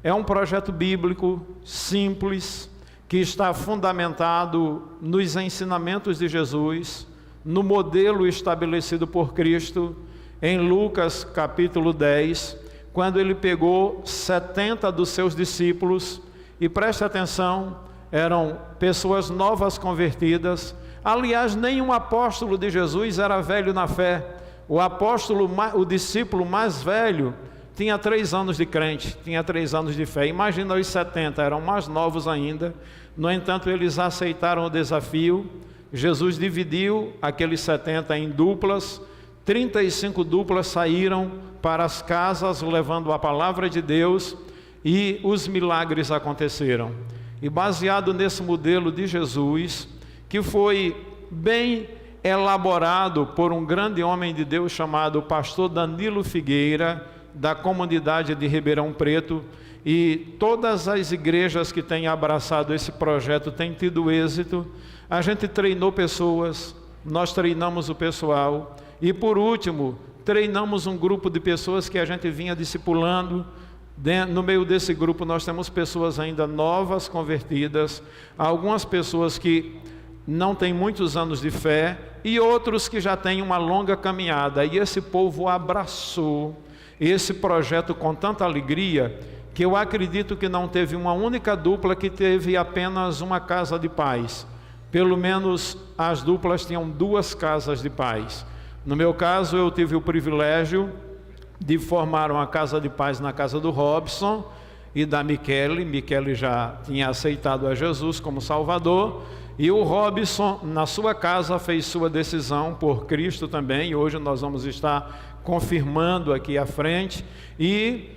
É um projeto bíblico simples, que está fundamentado nos ensinamentos de Jesus, no modelo estabelecido por Cristo, em Lucas capítulo 10, quando ele pegou 70 dos seus discípulos, e preste atenção, eram pessoas novas convertidas. Aliás, nenhum apóstolo de Jesus era velho na fé. O discípulo mais velho tinha 3 anos de crente, tinha 3 anos de fé. Imagina os 70, eram mais novos ainda. No entanto, eles aceitaram o desafio. Jesus dividiu aqueles 70 em duplas. 35 duplas saíram para as casas levando a palavra de Deus, e os milagres aconteceram. E baseado nesse modelo de Jesus, que foi bem elaborado por um grande homem de Deus chamado pastor Danilo Figueira, da comunidade de Ribeirão Preto, e todas as igrejas que têm abraçado esse projeto têm tido êxito. A gente treinou pessoas, nós treinamos o pessoal, e por último, treinamos um grupo de pessoas que a gente vinha discipulando. No meio desse grupo nós temos pessoas ainda novas convertidas, algumas pessoas que não têm muitos anos de fé, e outros que já têm uma longa caminhada, e esse povo abraçou esse projeto com tanta alegria, que eu acredito que não teve uma única dupla que teve apenas uma casa de paz. Pelo menos as duplas tinham 2 casas de paz. No meu caso, eu tive o privilégio de formar uma casa de paz na casa do Robson e da Michele. Michele já tinha aceitado a Jesus como Salvador, e o Robson, na sua casa, fez sua decisão por Cristo também. Hoje nós vamos estar confirmando aqui à frente, e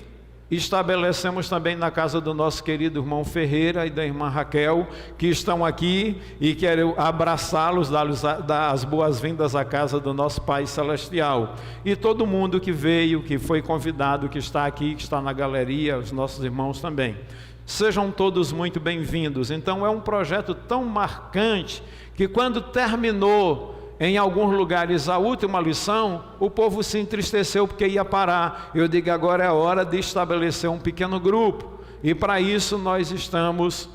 estabelecemos também na casa do nosso querido irmão Ferreira e da irmã Raquel, que estão aqui, e quero abraçá-los, dar as boas-vindas à casa do nosso Pai Celestial. E todo mundo que veio, que foi convidado, que está aqui, que está na galeria, os nossos irmãos também. Sejam todos muito bem-vindos. Então é um projeto tão marcante, que quando terminou em alguns lugares a última lição, o povo se entristeceu porque ia parar. Eu digo, agora é a hora de estabelecer um pequeno grupo, e para isso nós estamos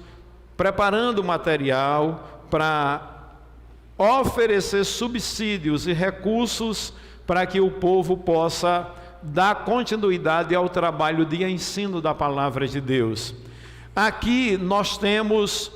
preparando material para oferecer subsídios e recursos para que o povo possa dar continuidade ao trabalho de ensino da palavra de Deus. Aqui nós temos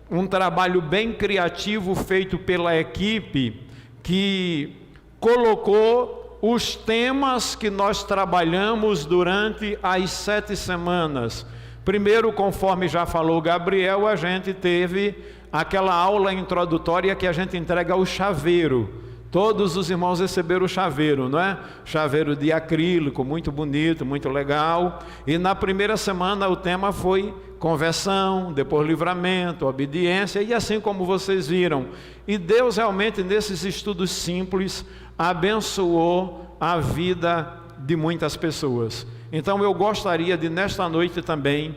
um trabalho bem criativo feito pela equipe, que colocou os temas que nós trabalhamos durante as 7 semanas. Primeiro, conforme já falou Gabriel, a gente teve aquela aula introdutória que a gente entrega o chaveiro. Todos os irmãos receberam o chaveiro, não é? Chaveiro de acrílico, muito bonito, muito legal. E na primeira semana o tema foi conversão, depois livramento, obediência, e assim como vocês viram. E Deus realmente, nesses estudos simples, abençoou a vida de muitas pessoas. Então eu gostaria de, nesta noite também,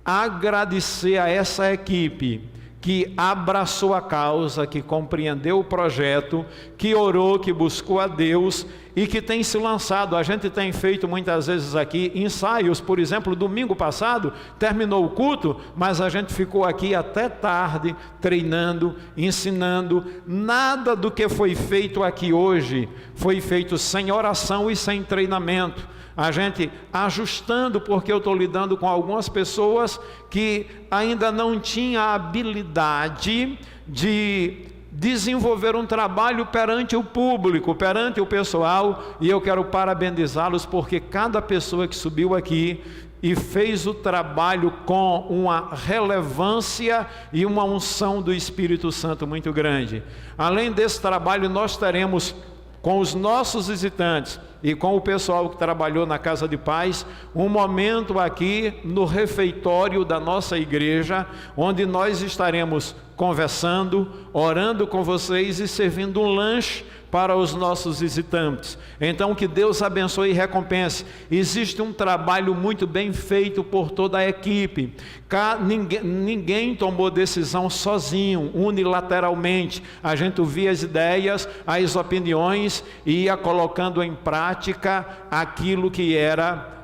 agradecer a essa equipe que abraçou a causa, que compreendeu o projeto, que orou, que buscou a Deus e que tem se lançado. A gente tem feito muitas vezes aqui ensaios. Por exemplo, domingo passado terminou o culto, mas a gente ficou aqui até tarde treinando, ensinando. Nada do que foi feito aqui hoje foi feito sem oração e sem treinamento. A gente ajustando, porque eu estou lidando com algumas pessoas que ainda não tinham a habilidade de desenvolver um trabalho perante o público, perante o pessoal, e eu quero parabenizá-los, porque cada pessoa que subiu aqui e fez o trabalho com uma relevância e uma unção do Espírito Santo muito grande. Além desse trabalho, nós teremos com os nossos visitantes e com o pessoal que trabalhou na Casa de Paz, um momento aqui no refeitório da nossa igreja, onde nós estaremos conversando, orando com vocês e servindo um lanche para os nossos visitantes. Então que Deus abençoe e recompense. Existe um trabalho muito bem feito por toda a equipe. Ninguém tomou decisão sozinho, unilateralmente. A gente ouvia as ideias, as opiniões e ia colocando em prática aquilo que era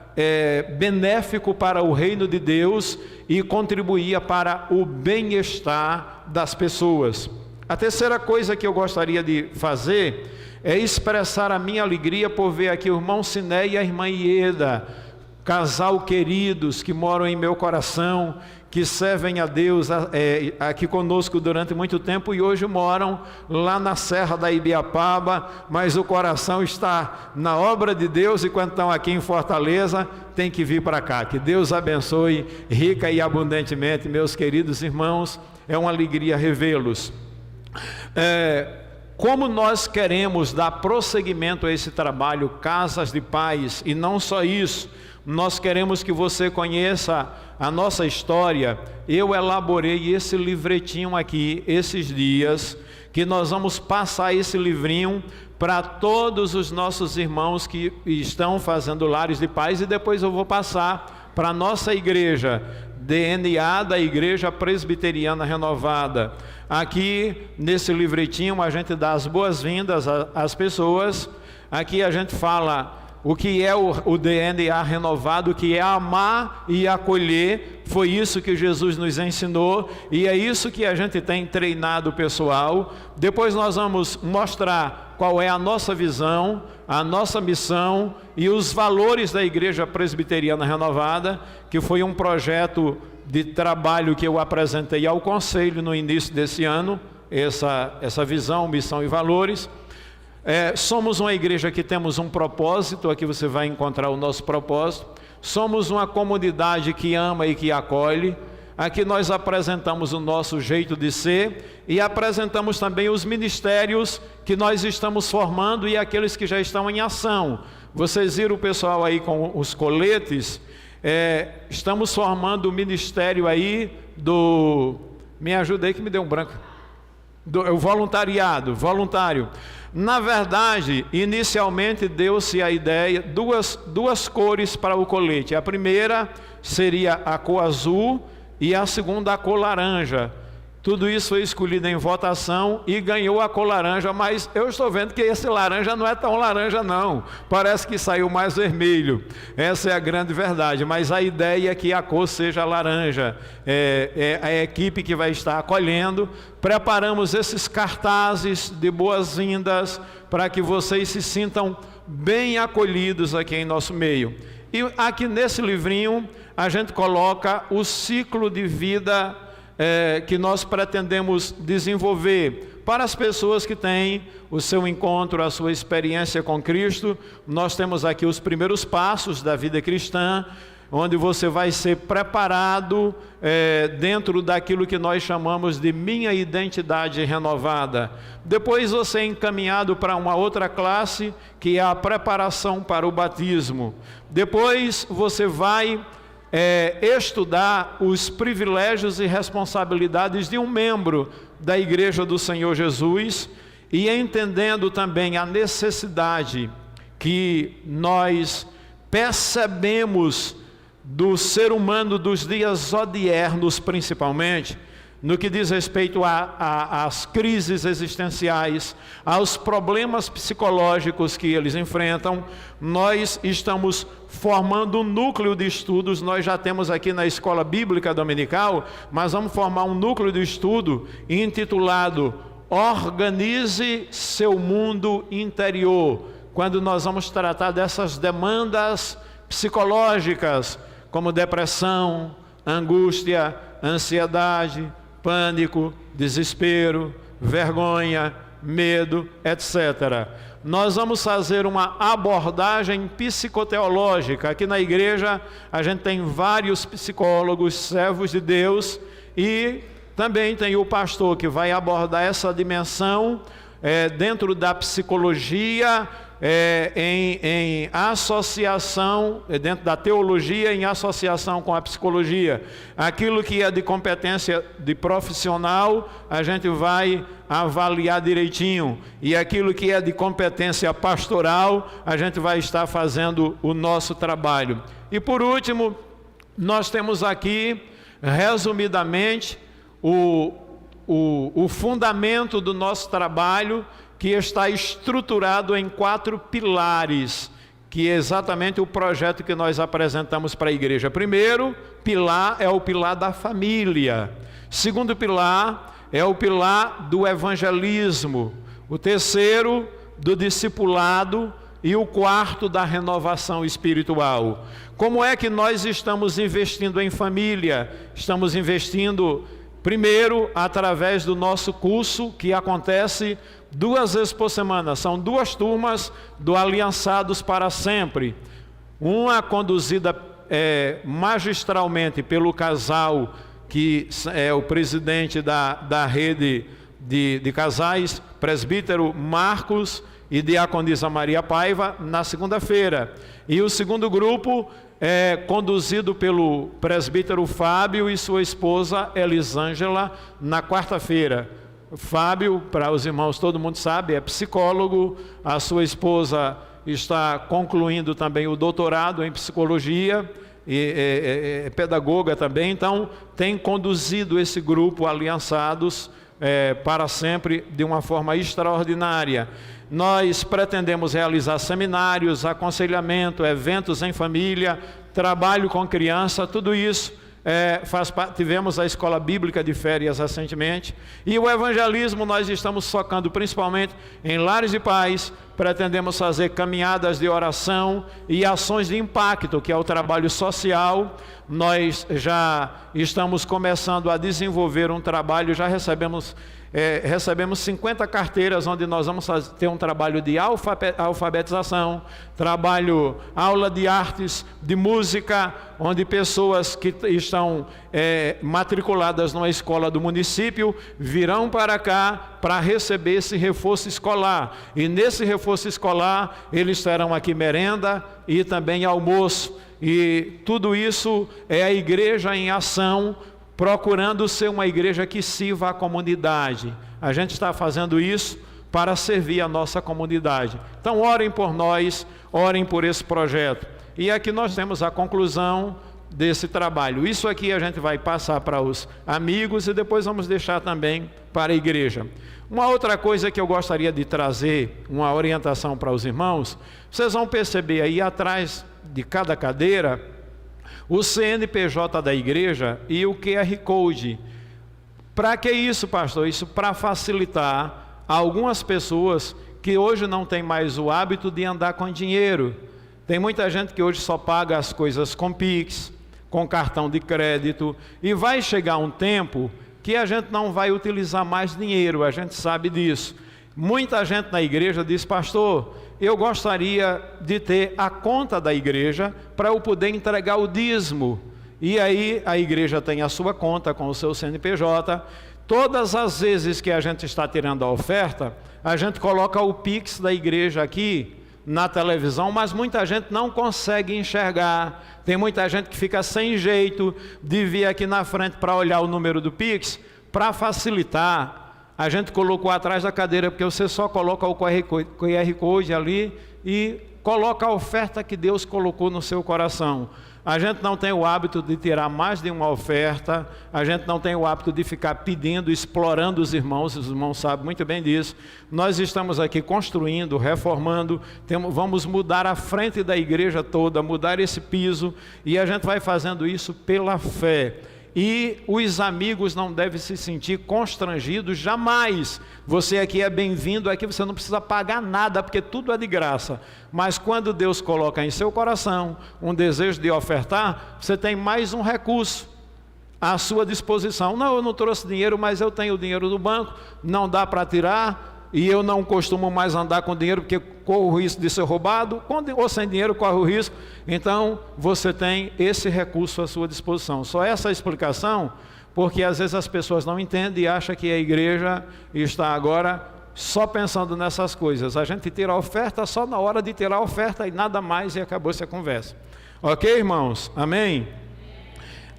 benéfico para o reino de Deus e contribuía para o bem-estar das pessoas. A terceira coisa que eu gostaria de fazer é expressar a minha alegria por ver aqui o irmão Siné e a irmã Ieda, casal queridos que moram em meu coração, que servem a Deus aqui conosco durante muito tempo e hoje moram lá na Serra da Ibiapaba, mas o coração está na obra de Deus e quando estão aqui em Fortaleza, tem que vir para cá. Que Deus abençoe rica e abundantemente, meus queridos irmãos, é uma alegria revê-los. Como nós queremos dar prosseguimento a esse trabalho, Casas de Paz, e não só isso, nós queremos que você conheça a nossa história. Eu elaborei esse livretinho aqui, esses dias, que nós vamos passar esse livrinho para todos os nossos irmãos que estão fazendo lares de paz, e depois eu vou passar para a nossa igreja, DNA da Igreja Presbiteriana Renovada. Aqui nesse livretinho a gente dá as boas-vindas às pessoas. Aqui a gente fala o que é o DNA renovado, o que é amar e acolher. Foi isso que Jesus nos ensinou e é isso que a gente tem treinado o pessoal. Depois nós vamos mostrar qual é a nossa visão, a nossa missão e os valores da Igreja Presbiteriana Renovada, que foi um projeto de trabalho que eu apresentei ao Conselho no início desse ano, essa visão, missão e valores. Somos uma igreja que temos um propósito, aqui você vai encontrar o nosso propósito. Somos uma comunidade que ama e que acolhe. Aqui nós apresentamos o nosso jeito de ser e apresentamos também os ministérios que nós estamos formando e aqueles que já estão em ação. Vocês viram o pessoal aí com os coletes? Estamos formando o ministério aí do... Me ajuda aí que me deu um branco. O voluntário. Na verdade, inicialmente deu-se a ideia, duas cores para o colete. A primeira seria a cor azul e a segunda a cor laranja. Tudo isso foi escolhido em votação e ganhou a cor laranja, mas eu estou vendo que esse laranja não é tão laranja não. Parece que saiu mais vermelho. Essa é a grande verdade, mas a ideia é que a cor seja laranja. É a equipe que vai estar acolhendo. Preparamos esses cartazes de boas-vindas para que vocês se sintam bem acolhidos aqui em nosso meio. E aqui nesse livrinho a gente coloca o ciclo de vida que nós pretendemos desenvolver para as pessoas que têm o seu encontro, a sua experiência com Cristo. Nós temos aqui os primeiros passos da vida cristã, onde você vai ser preparado dentro daquilo que nós chamamos de minha identidade renovada. Depois você é encaminhado para uma outra classe, que é a preparação para o batismo. Depois você vai estudar os privilégios e responsabilidades de um membro da Igreja do Senhor Jesus e entendendo também a necessidade que nós percebemos do ser humano dos dias odiernos, principalmente, no que diz respeito às crises existenciais, aos problemas psicológicos que eles enfrentam. Nós estamos formando um núcleo de estudos, nós já temos aqui na Escola Bíblica Dominical, mas vamos formar um núcleo de estudo intitulado Organize Seu Mundo Interior, quando nós vamos tratar dessas demandas psicológicas, como depressão, angústia, ansiedade, pânico, desespero, vergonha, medo, etc. Nós vamos fazer uma abordagem psicoteológica. Aqui na igreja a gente tem vários psicólogos, servos de Deus, e também tem o pastor que vai abordar essa dimensão dentro da psicologia, em associação, dentro da teologia, em associação com a psicologia. Aquilo que é de competência de profissional, a gente vai avaliar direitinho, e aquilo que é de competência pastoral, a gente vai estar fazendo o nosso trabalho. E por último, nós temos aqui, resumidamente, o fundamento do nosso trabalho, que está estruturado em 4 pilares, que é exatamente o projeto que nós apresentamos para a igreja. Primeiro pilar é o pilar da família. Segundo pilar é o pilar do evangelismo. O terceiro, do discipulado. E o quarto, da renovação espiritual. Como é que nós estamos investindo em família? Estamos investindo, primeiro, através do nosso curso, que acontece 2 vezes por semana. São 2 turmas do Aliançados para Sempre. Uma conduzida magistralmente pelo casal, que é o presidente da rede de casais, presbítero Marcos e diaconisa Maria Paiva, na segunda-feira. E o segundo grupo é conduzido pelo presbítero Fábio e sua esposa Elisângela, na quarta-feira. Fábio, para os irmãos, todo mundo sabe, é psicólogo. A sua esposa está concluindo também o doutorado em psicologia e é pedagoga também. Então, tem conduzido esse grupo Aliançados para Sempre de uma forma extraordinária. Nós pretendemos realizar seminários, aconselhamento, eventos em família, trabalho com criança, tudo isso faz parte. Tivemos a escola bíblica de férias recentemente. E o evangelismo nós estamos focando principalmente em lares de paz. Pretendemos fazer caminhadas de oração e ações de impacto, que é o trabalho social. Nós já estamos começando a desenvolver um trabalho, já recebemos 50 carteiras, onde nós vamos ter um trabalho de alfabetização, aula de artes, de música, onde pessoas que estão matriculadas numa escola do município virão para cá para receber esse reforço escolar. E nesse reforço escolar eles terão aqui merenda e também almoço. E tudo isso é a igreja em ação, procurando ser uma igreja que sirva a comunidade. A gente está fazendo isso para servir a nossa comunidade. Então orem por nós, orem por esse projeto. E aqui nós temos a conclusão desse trabalho. Isso aqui a gente vai passar para os amigos e depois vamos deixar também para a igreja. Uma outra coisa que eu gostaria de trazer, uma orientação para os irmãos, vocês vão perceber aí atrás de cada cadeira o CNPJ da igreja e o QR Code. Para que isso, pastor? Isso para facilitar algumas pessoas que hoje não têm mais o hábito de andar com dinheiro. Tem muita gente que hoje só paga as coisas com Pix, com cartão de crédito, e vai chegar um tempo que a gente não vai utilizar mais dinheiro, a gente sabe disso. Muita gente na igreja diz: pastor, eu gostaria de ter a conta da igreja para eu poder entregar o dízimo. E aí a igreja tem a sua conta com o seu CNPJ. Todas as vezes que a gente está tirando a oferta, a gente coloca o Pix da igreja aqui na televisão, mas muita gente não consegue enxergar. Tem muita gente que fica sem jeito de vir aqui na frente para olhar o número do Pix. Para facilitar, a gente colocou atrás da cadeira, porque você só coloca o QR Code ali e coloca a oferta que Deus colocou no seu coração. A gente não tem o hábito de tirar mais de uma oferta, a gente não tem o hábito de ficar pedindo, explorando os irmãos sabem muito bem disso. Nós estamos aqui construindo, reformando, vamos mudar a frente da igreja toda, mudar esse piso, e a gente vai fazendo isso pela fé. E os amigos não devem se sentir constrangidos jamais. Você aqui é bem-vindo, aqui você não precisa pagar nada, porque tudo é de graça. Mas quando Deus coloca em seu coração um desejo de ofertar, você tem mais um recurso à sua disposição. Não, eu não trouxe dinheiro, mas eu tenho o dinheiro do banco, não dá para tirar, e eu não costumo mais andar com dinheiro, porque corro o risco de ser roubado, ou sem dinheiro corre o risco. Então você tem esse recurso à sua disposição. Só essa explicação, porque às vezes as pessoas não entendem e acham que a igreja está agora só pensando nessas coisas. A gente tira a oferta só na hora de tirar a oferta e nada mais, e acabou-se a conversa. Ok, irmãos? Amém?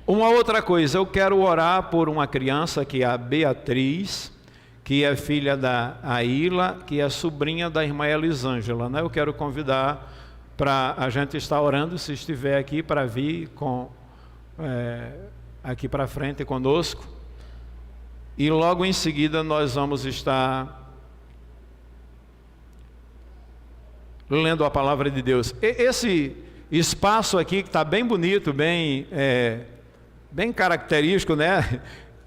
Uma outra coisa, eu quero orar por uma criança que é a Beatriz, que é filha da Aila, que é sobrinha da irmã Elisângela, né? Eu quero convidar para a gente estar orando, se estiver aqui, para vir aqui para frente conosco. E logo em seguida nós vamos estar lendo a palavra de Deus. Esse espaço aqui que está bem bonito, bem característico, né?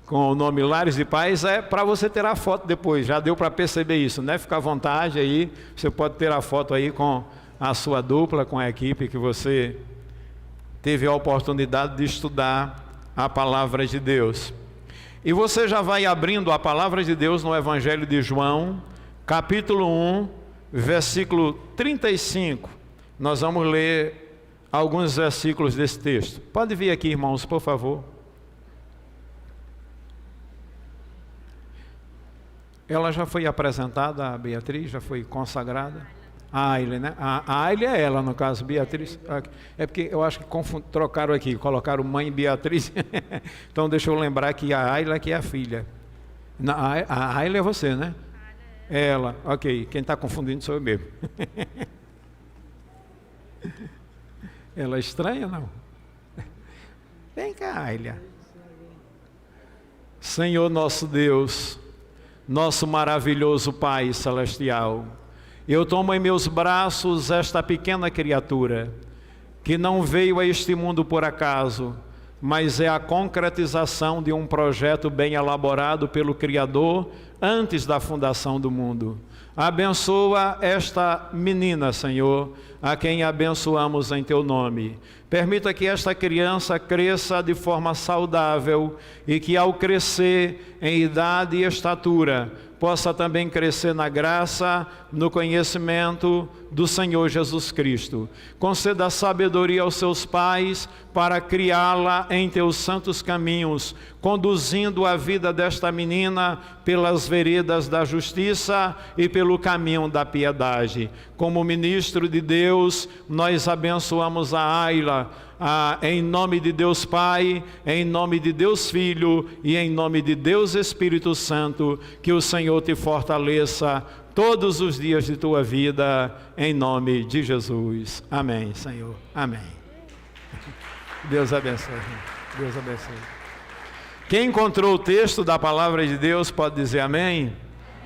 Com o nome Lares de Paz, é para você tirar foto depois. Já deu para perceber isso, né? Fica à vontade aí, você pode ter a foto aí com a sua dupla, com a equipe que você teve a oportunidade de estudar a palavra de Deus. E você já vai abrindo a palavra de Deus no Evangelho de João, capítulo 1, versículo 35. Nós vamos ler alguns versículos desse texto. Pode vir aqui, irmãos, por favor. Ela já foi apresentada, a Beatriz, já foi consagrada. A Aile, né? A Aile é ela, no caso, Beatriz. É porque eu acho que trocaram aqui, colocaram mãe Beatriz. Então deixa eu lembrar que a Aile aqui é a filha. A Aile é você, né? É ela, ok. Quem está confundindo sou eu mesmo. Ela é estranha, não? Vem cá, Aile. Senhor nosso Deus, nosso maravilhoso Pai Celestial, eu tomo em meus braços esta pequena criatura, que não veio a este mundo por acaso, mas é a concretização de um projeto bem elaborado pelo Criador antes da fundação do mundo. Abençoa esta menina, Senhor, a quem abençoamos em Teu nome. Permita que esta criança cresça de forma saudável e que ao crescer em idade e estatura, possa também crescer na graça, no conhecimento do Senhor Jesus Cristo. Conceda sabedoria aos seus pais para criá-la em Teus santos caminhos, conduzindo a vida desta menina pelas veredas da justiça e pelo caminho da piedade. Como ministro de Deus, nós abençoamos a Ayla, em nome de Deus Pai, em nome de Deus Filho e em nome de Deus Espírito Santo, que o Senhor te fortaleça todos os dias de tua vida, em nome de Jesus. Amém, Senhor. Amém. Deus abençoe. Deus abençoe. Quem encontrou o texto da palavra de Deus pode dizer amém?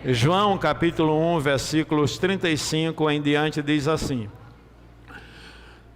João capítulo 1, versículos 35 em diante diz assim: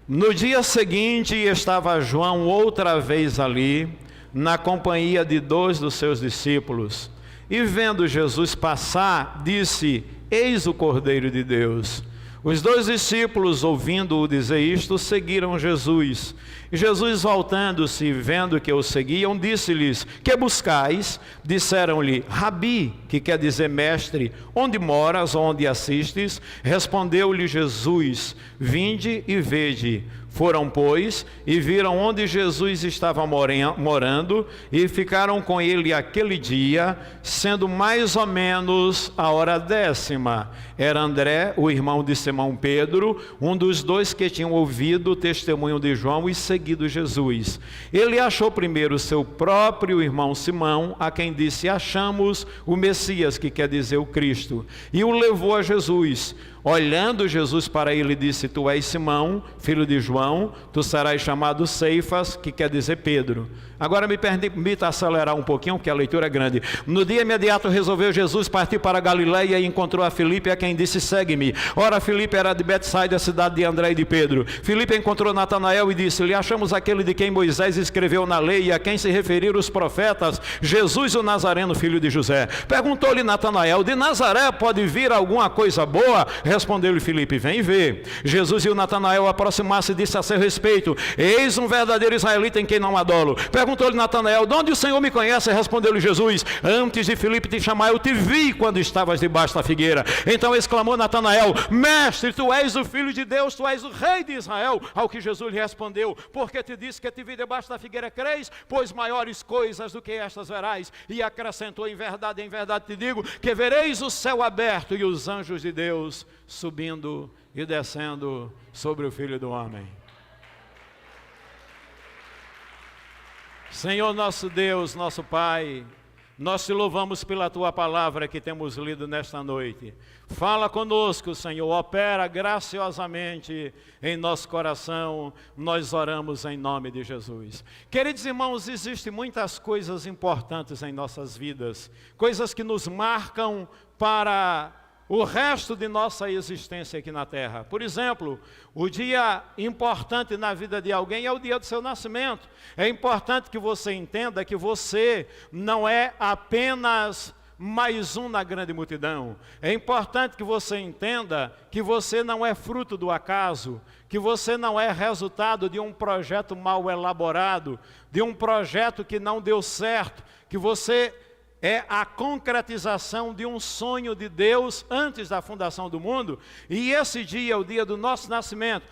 No dia seguinte estava João outra vez ali, na companhia de 2 dos seus discípulos, e vendo Jesus passar, disse: Eis o Cordeiro de Deus. Os 2 discípulos, ouvindo-o dizer isto, seguiram Jesus. E Jesus, voltando-se, vendo que o seguiam, disse-lhes: Que buscais? Disseram-lhe: Rabi, que quer dizer mestre, onde moras, onde assistes? Respondeu-lhe Jesus: Vinde e vede. Foram, pois, e viram onde Jesus estava morando, e ficaram com ele aquele dia, sendo mais ou menos a hora 10ª. Era André, o irmão de Simão Pedro, um dos 2 que tinham ouvido o testemunho de João e seguido Jesus. Ele achou primeiro seu próprio irmão Simão, a quem disse: Achamos o Messias, que quer dizer o Cristo, e o levou a Jesus. Olhando Jesus para ele, disse: Tu és Simão, filho de João, tu serás chamado Ceifas, que quer dizer Pedro. Agora me permita acelerar um pouquinho, porque a leitura é grande. No dia imediato resolveu Jesus partir para a Galileia e encontrou a Filipe, a quem disse: Segue-me. Ora, Filipe era de Betsaida, a cidade de André e de Pedro. Filipe encontrou Natanael e disse-lhe: Achamos aquele de quem Moisés escreveu na lei e a quem se referiram os profetas, Jesus o Nazareno, filho de José. Perguntou-lhe Natanael: De Nazaré pode vir alguma coisa boa? Respondeu-lhe Filipe: Vem e vê. Jesus e o Natanael aproximaram-se e disse a seu respeito: Eis um verdadeiro israelita em quem não há dolo. Perguntou-lhe Natanael: De onde o Senhor me conhece? Respondeu-lhe Jesus: Antes de Filipe te chamar, eu te vi quando estavas debaixo da figueira. Então exclamou Natanael: Mestre, tu és o Filho de Deus, tu és o Rei de Israel. Ao que Jesus lhe respondeu: Porque te disse que te vi debaixo da figueira, creis? Pois maiores coisas do que estas verás. E acrescentou: em verdade te digo, que vereis o céu aberto e os anjos de Deus subindo e descendo sobre o Filho do Homem. Senhor nosso Deus, nosso Pai, nós te louvamos pela Tua palavra que temos lido nesta noite. Fala conosco, Senhor, opera graciosamente em nosso coração, nós oramos em nome de Jesus. Queridos irmãos, existem muitas coisas importantes em nossas vidas, coisas que nos marcam para o resto de nossa existência aqui na terra. Por exemplo, o dia importante na vida de alguém é o dia do seu nascimento. É importante que você entenda que você não é apenas mais um na grande multidão. É importante que você entenda que você não é fruto do acaso, que você não é resultado de um projeto mal elaborado, de um projeto que não deu certo, que você é a concretização de um sonho de Deus antes da fundação do mundo. E esse dia é o dia do nosso nascimento,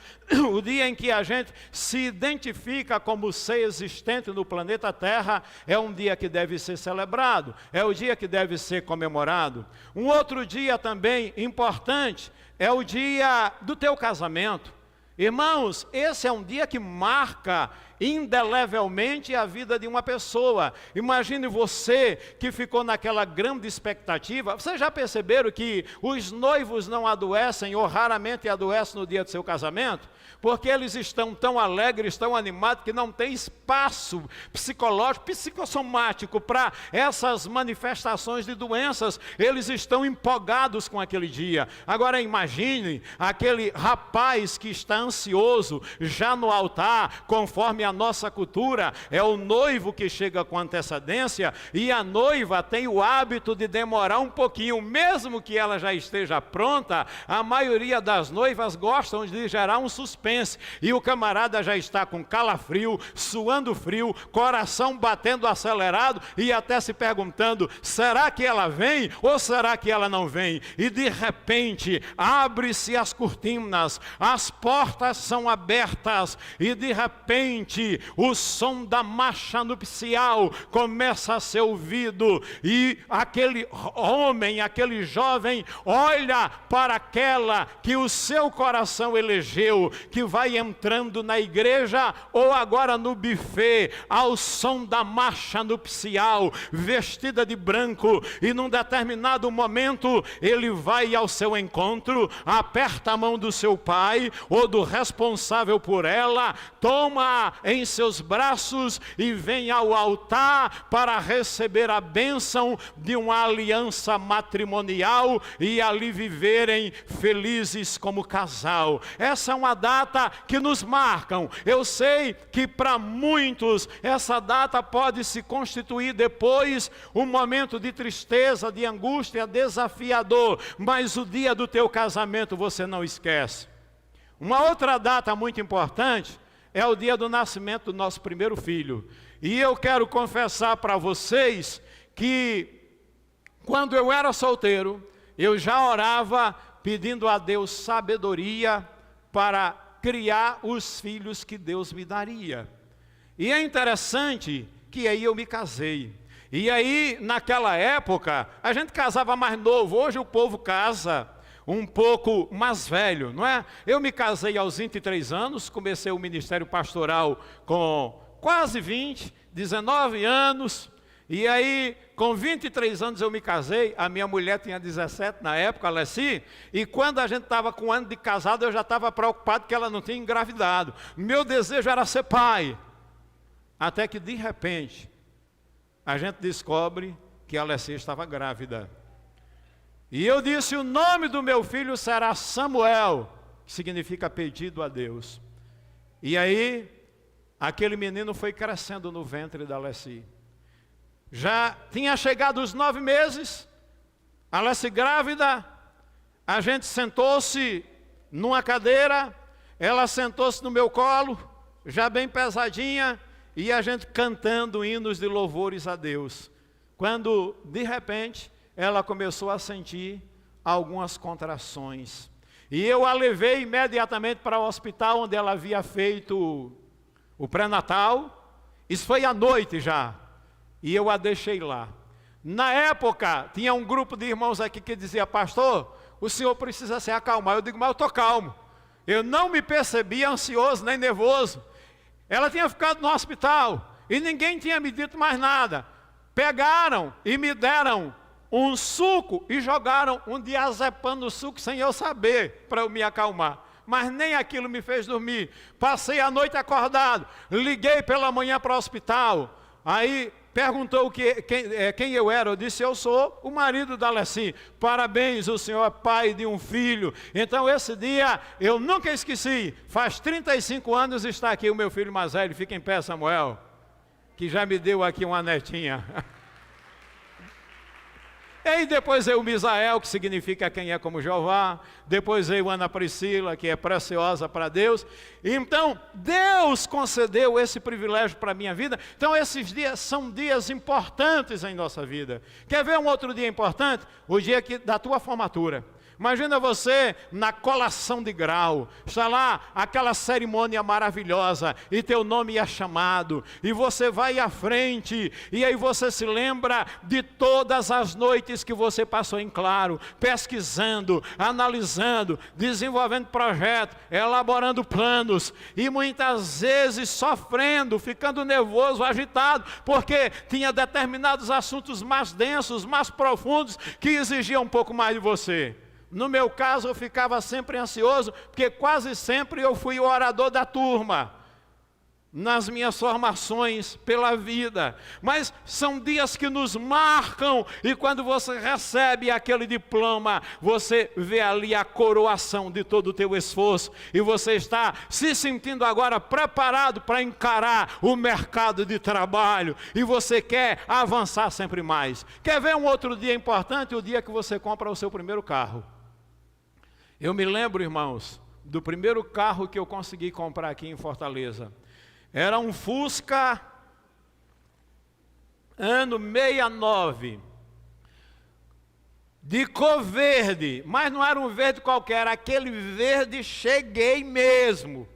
o dia em que a gente se identifica como ser existente no planeta Terra. É um dia que deve ser celebrado, é o dia que deve ser comemorado. Um outro dia também importante é o dia do teu casamento. Irmãos, esse é um dia que marca indelevelmente a vida de uma pessoa. Imagine você que ficou naquela grande expectativa. Vocês já perceberam que os noivos não adoecem ou raramente adoecem no dia do seu casamento? Porque eles estão tão alegres, tão animados, que não tem espaço psicológico, psicossomático para essas manifestações de doenças. Eles estão empolgados com aquele dia. Agora imagine aquele rapaz que está ansioso já no altar, conforme a nossa cultura, é o noivo que chega com antecedência, e a noiva tem o hábito de demorar um pouquinho, mesmo que ela já esteja pronta. A maioria das noivas gostam de gerar um suspense, e o camarada já está com calafrio, suando frio, coração batendo acelerado, e até se perguntando, será que ela vem ou será que ela não vem? E de repente, abre-se as cortinas, as portas são abertas, e de repente o som da marcha nupcial começa a ser ouvido, e aquele homem, aquele jovem olha para aquela que o seu coração elegeu, que vai entrando na igreja ou agora no buffet, ao som da marcha nupcial, vestida de branco, e num determinado momento ele vai ao seu encontro, aperta a mão do seu pai ou do responsável por ela, toma em seus braços e vem ao altar para receber a bênção de uma aliança matrimonial e ali viverem felizes como casal. Essa é uma data que nos marcam. Eu sei que para muitos essa data pode se constituir depois um momento de tristeza, de angústia, desafiador, mas o dia do teu casamento você não esquece. Uma outra data muito importante é o dia do nascimento do nosso primeiro filho. E eu quero confessar para vocês que quando eu era solteiro, eu já orava pedindo a Deus sabedoria para criar os filhos que Deus me daria. E é interessante que aí eu me casei. E aí, naquela época, a gente casava mais novo. Hoje o povo casa um pouco mais velho, não é? Eu me casei aos 23 anos, comecei o ministério pastoral com quase 20, 19 anos, e aí com 23 anos eu me casei. A minha mulher tinha 17 na época, a Alessi, e quando a gente estava com um ano de casado, eu já estava preocupado que ela não tinha engravidado. Meu desejo era ser pai, até que de repente, a gente descobre que a Alessi estava grávida. E eu disse, o nome do meu filho será Samuel, que significa pedido a Deus. E aí, aquele menino foi crescendo no ventre da Alessi. Já tinha chegado os 9 meses, a Alessi grávida, a gente sentou-se numa cadeira, ela sentou-se no meu colo, já bem pesadinha, e a gente cantando hinos de louvores a Deus. Quando, de repente, ela começou a sentir algumas contrações. E eu a levei imediatamente para o hospital onde ela havia feito o pré-natal. Isso foi à noite já. E eu a deixei lá. Na época, tinha um grupo de irmãos aqui que dizia, pastor, o senhor precisa se acalmar. Eu digo, mas eu estou calmo. Eu não me percebia ansioso nem nervoso. Ela tinha ficado no hospital e ninguém tinha me dito mais nada. Pegaram e me deram um suco e jogaram um diazepam no suco sem eu saber, para eu me acalmar. Mas nem aquilo me fez dormir. Passei a noite acordado, liguei pela manhã para o hospital. Aí perguntou quem eu era. Eu disse: eu sou o marido da Alessi. Parabéns, o senhor é pai de um filho. Então esse dia eu nunca esqueci. Faz 35 anos está aqui o meu filho mais velho. Fica em pé, Samuel, que já me deu aqui uma netinha. E depois veio o Misael, que significa quem é como Jeová. Depois veio Ana Priscila, que é preciosa para Deus. Então, Deus concedeu esse privilégio para a minha vida. Então, esses dias são dias importantes em nossa vida. Quer ver um outro dia importante? O dia da tua formatura. Imagina você na colação de grau, está lá aquela cerimônia maravilhosa e teu nome é chamado e você vai à frente e aí você se lembra de todas as noites que você passou em claro, pesquisando, analisando, desenvolvendo projetos, elaborando planos e muitas vezes sofrendo, ficando nervoso, agitado, porque tinha determinados assuntos mais densos, mais profundos que exigiam um pouco mais de você. No meu caso, eu ficava sempre ansioso, porque quase sempre eu fui o orador da turma, nas minhas formações pela vida. Mas são dias que nos marcam, e quando você recebe aquele diploma, você vê ali a coroação de todo o teu esforço, e você está se sentindo agora preparado para encarar o mercado de trabalho, e você quer avançar sempre mais. Quer ver um outro dia importante? O dia que você compra o seu primeiro carro. Eu me lembro, irmãos, do primeiro carro que eu consegui comprar aqui em Fortaleza. Era um Fusca, ano 69, de cor verde, mas não era um verde qualquer, era aquele verde cheguei mesmo.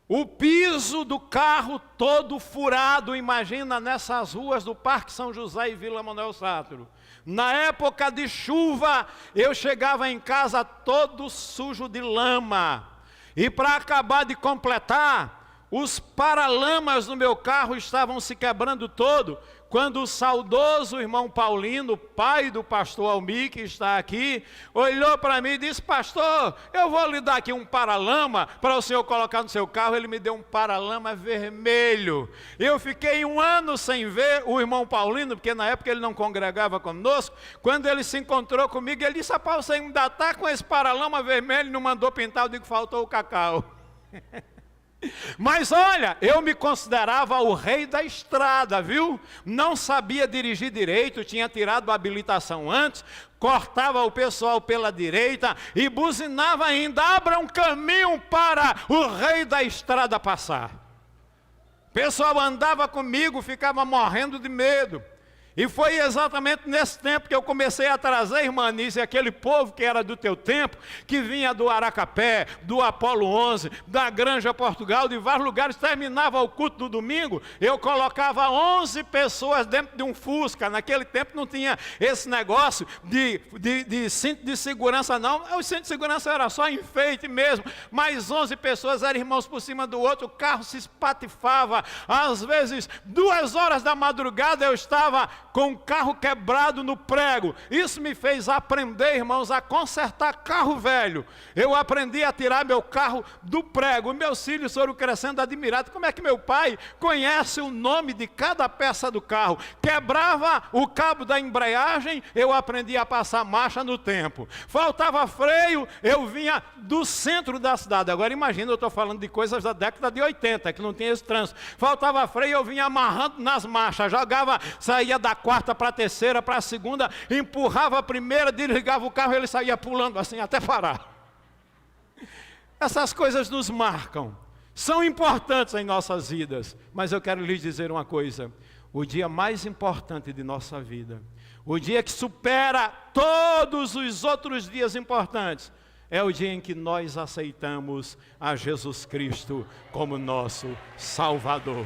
O piso do carro todo furado, imagina, nessas ruas do Parque São José e Vila Manuel Sátiro. Na época de chuva, eu chegava em casa todo sujo de lama. E para acabar de completar, os paralamas do meu carro estavam se quebrando todo, quando o saudoso irmão Paulino, pai do pastor Almir, que está aqui, olhou para mim e disse: pastor, eu vou lhe dar aqui um paralama para o senhor colocar no seu carro. Ele me deu um paralama vermelho. Eu fiquei 1 ano sem ver o irmão Paulino, porque na época ele não congregava conosco. Quando ele se encontrou comigo, ele disse: rapaz, você ainda está com esse paralama vermelho e não mandou pintar? Eu digo: faltou o cacau. Mas olha, eu me considerava o rei da estrada, viu? Não sabia dirigir direito, tinha tirado a habilitação antes, cortava o pessoal pela direita e buzinava ainda: abra um caminho para o rei da estrada passar. O pessoal andava comigo, ficava morrendo de medo. E foi exatamente nesse tempo que eu comecei a trazer, irmã Anísia, aquele povo que era do teu tempo, que vinha do Aracapé, do Apolo 11, da Granja Portugal, de vários lugares. Terminava o culto do domingo, eu colocava 11 pessoas dentro de um Fusca. Naquele tempo não tinha esse negócio de cinto de segurança, não. O cinto de segurança era só enfeite mesmo, mas 11 pessoas eram irmãos por cima do outro, o carro se espatifava. Às vezes, 2 horas da madrugada, eu estava com o carro quebrado no prego. Isso me fez aprender, irmãos, a consertar carro velho. Eu aprendi a tirar meu carro do prego. Meus filhos foram crescendo admirados. Como é que meu pai conhece o nome de cada peça do carro? Quebrava o cabo da embreagem, eu aprendi a passar marcha no tempo. Faltava freio, eu vinha do centro da cidade. Agora imagina, eu estou falando de coisas da década de 80, que não tinha esse trânsito. Faltava freio, eu vinha amarrando nas marchas, jogava, saía da quarta para a terceira, para a segunda, empurrava a primeira, desligava o carro, ele saía pulando assim até parar. Essas coisas nos marcam, são importantes em nossas vidas, mas eu quero lhes dizer uma coisa: o dia mais importante de nossa vida, o dia que supera todos os outros dias importantes, é o dia em que nós aceitamos a Jesus Cristo como nosso Salvador.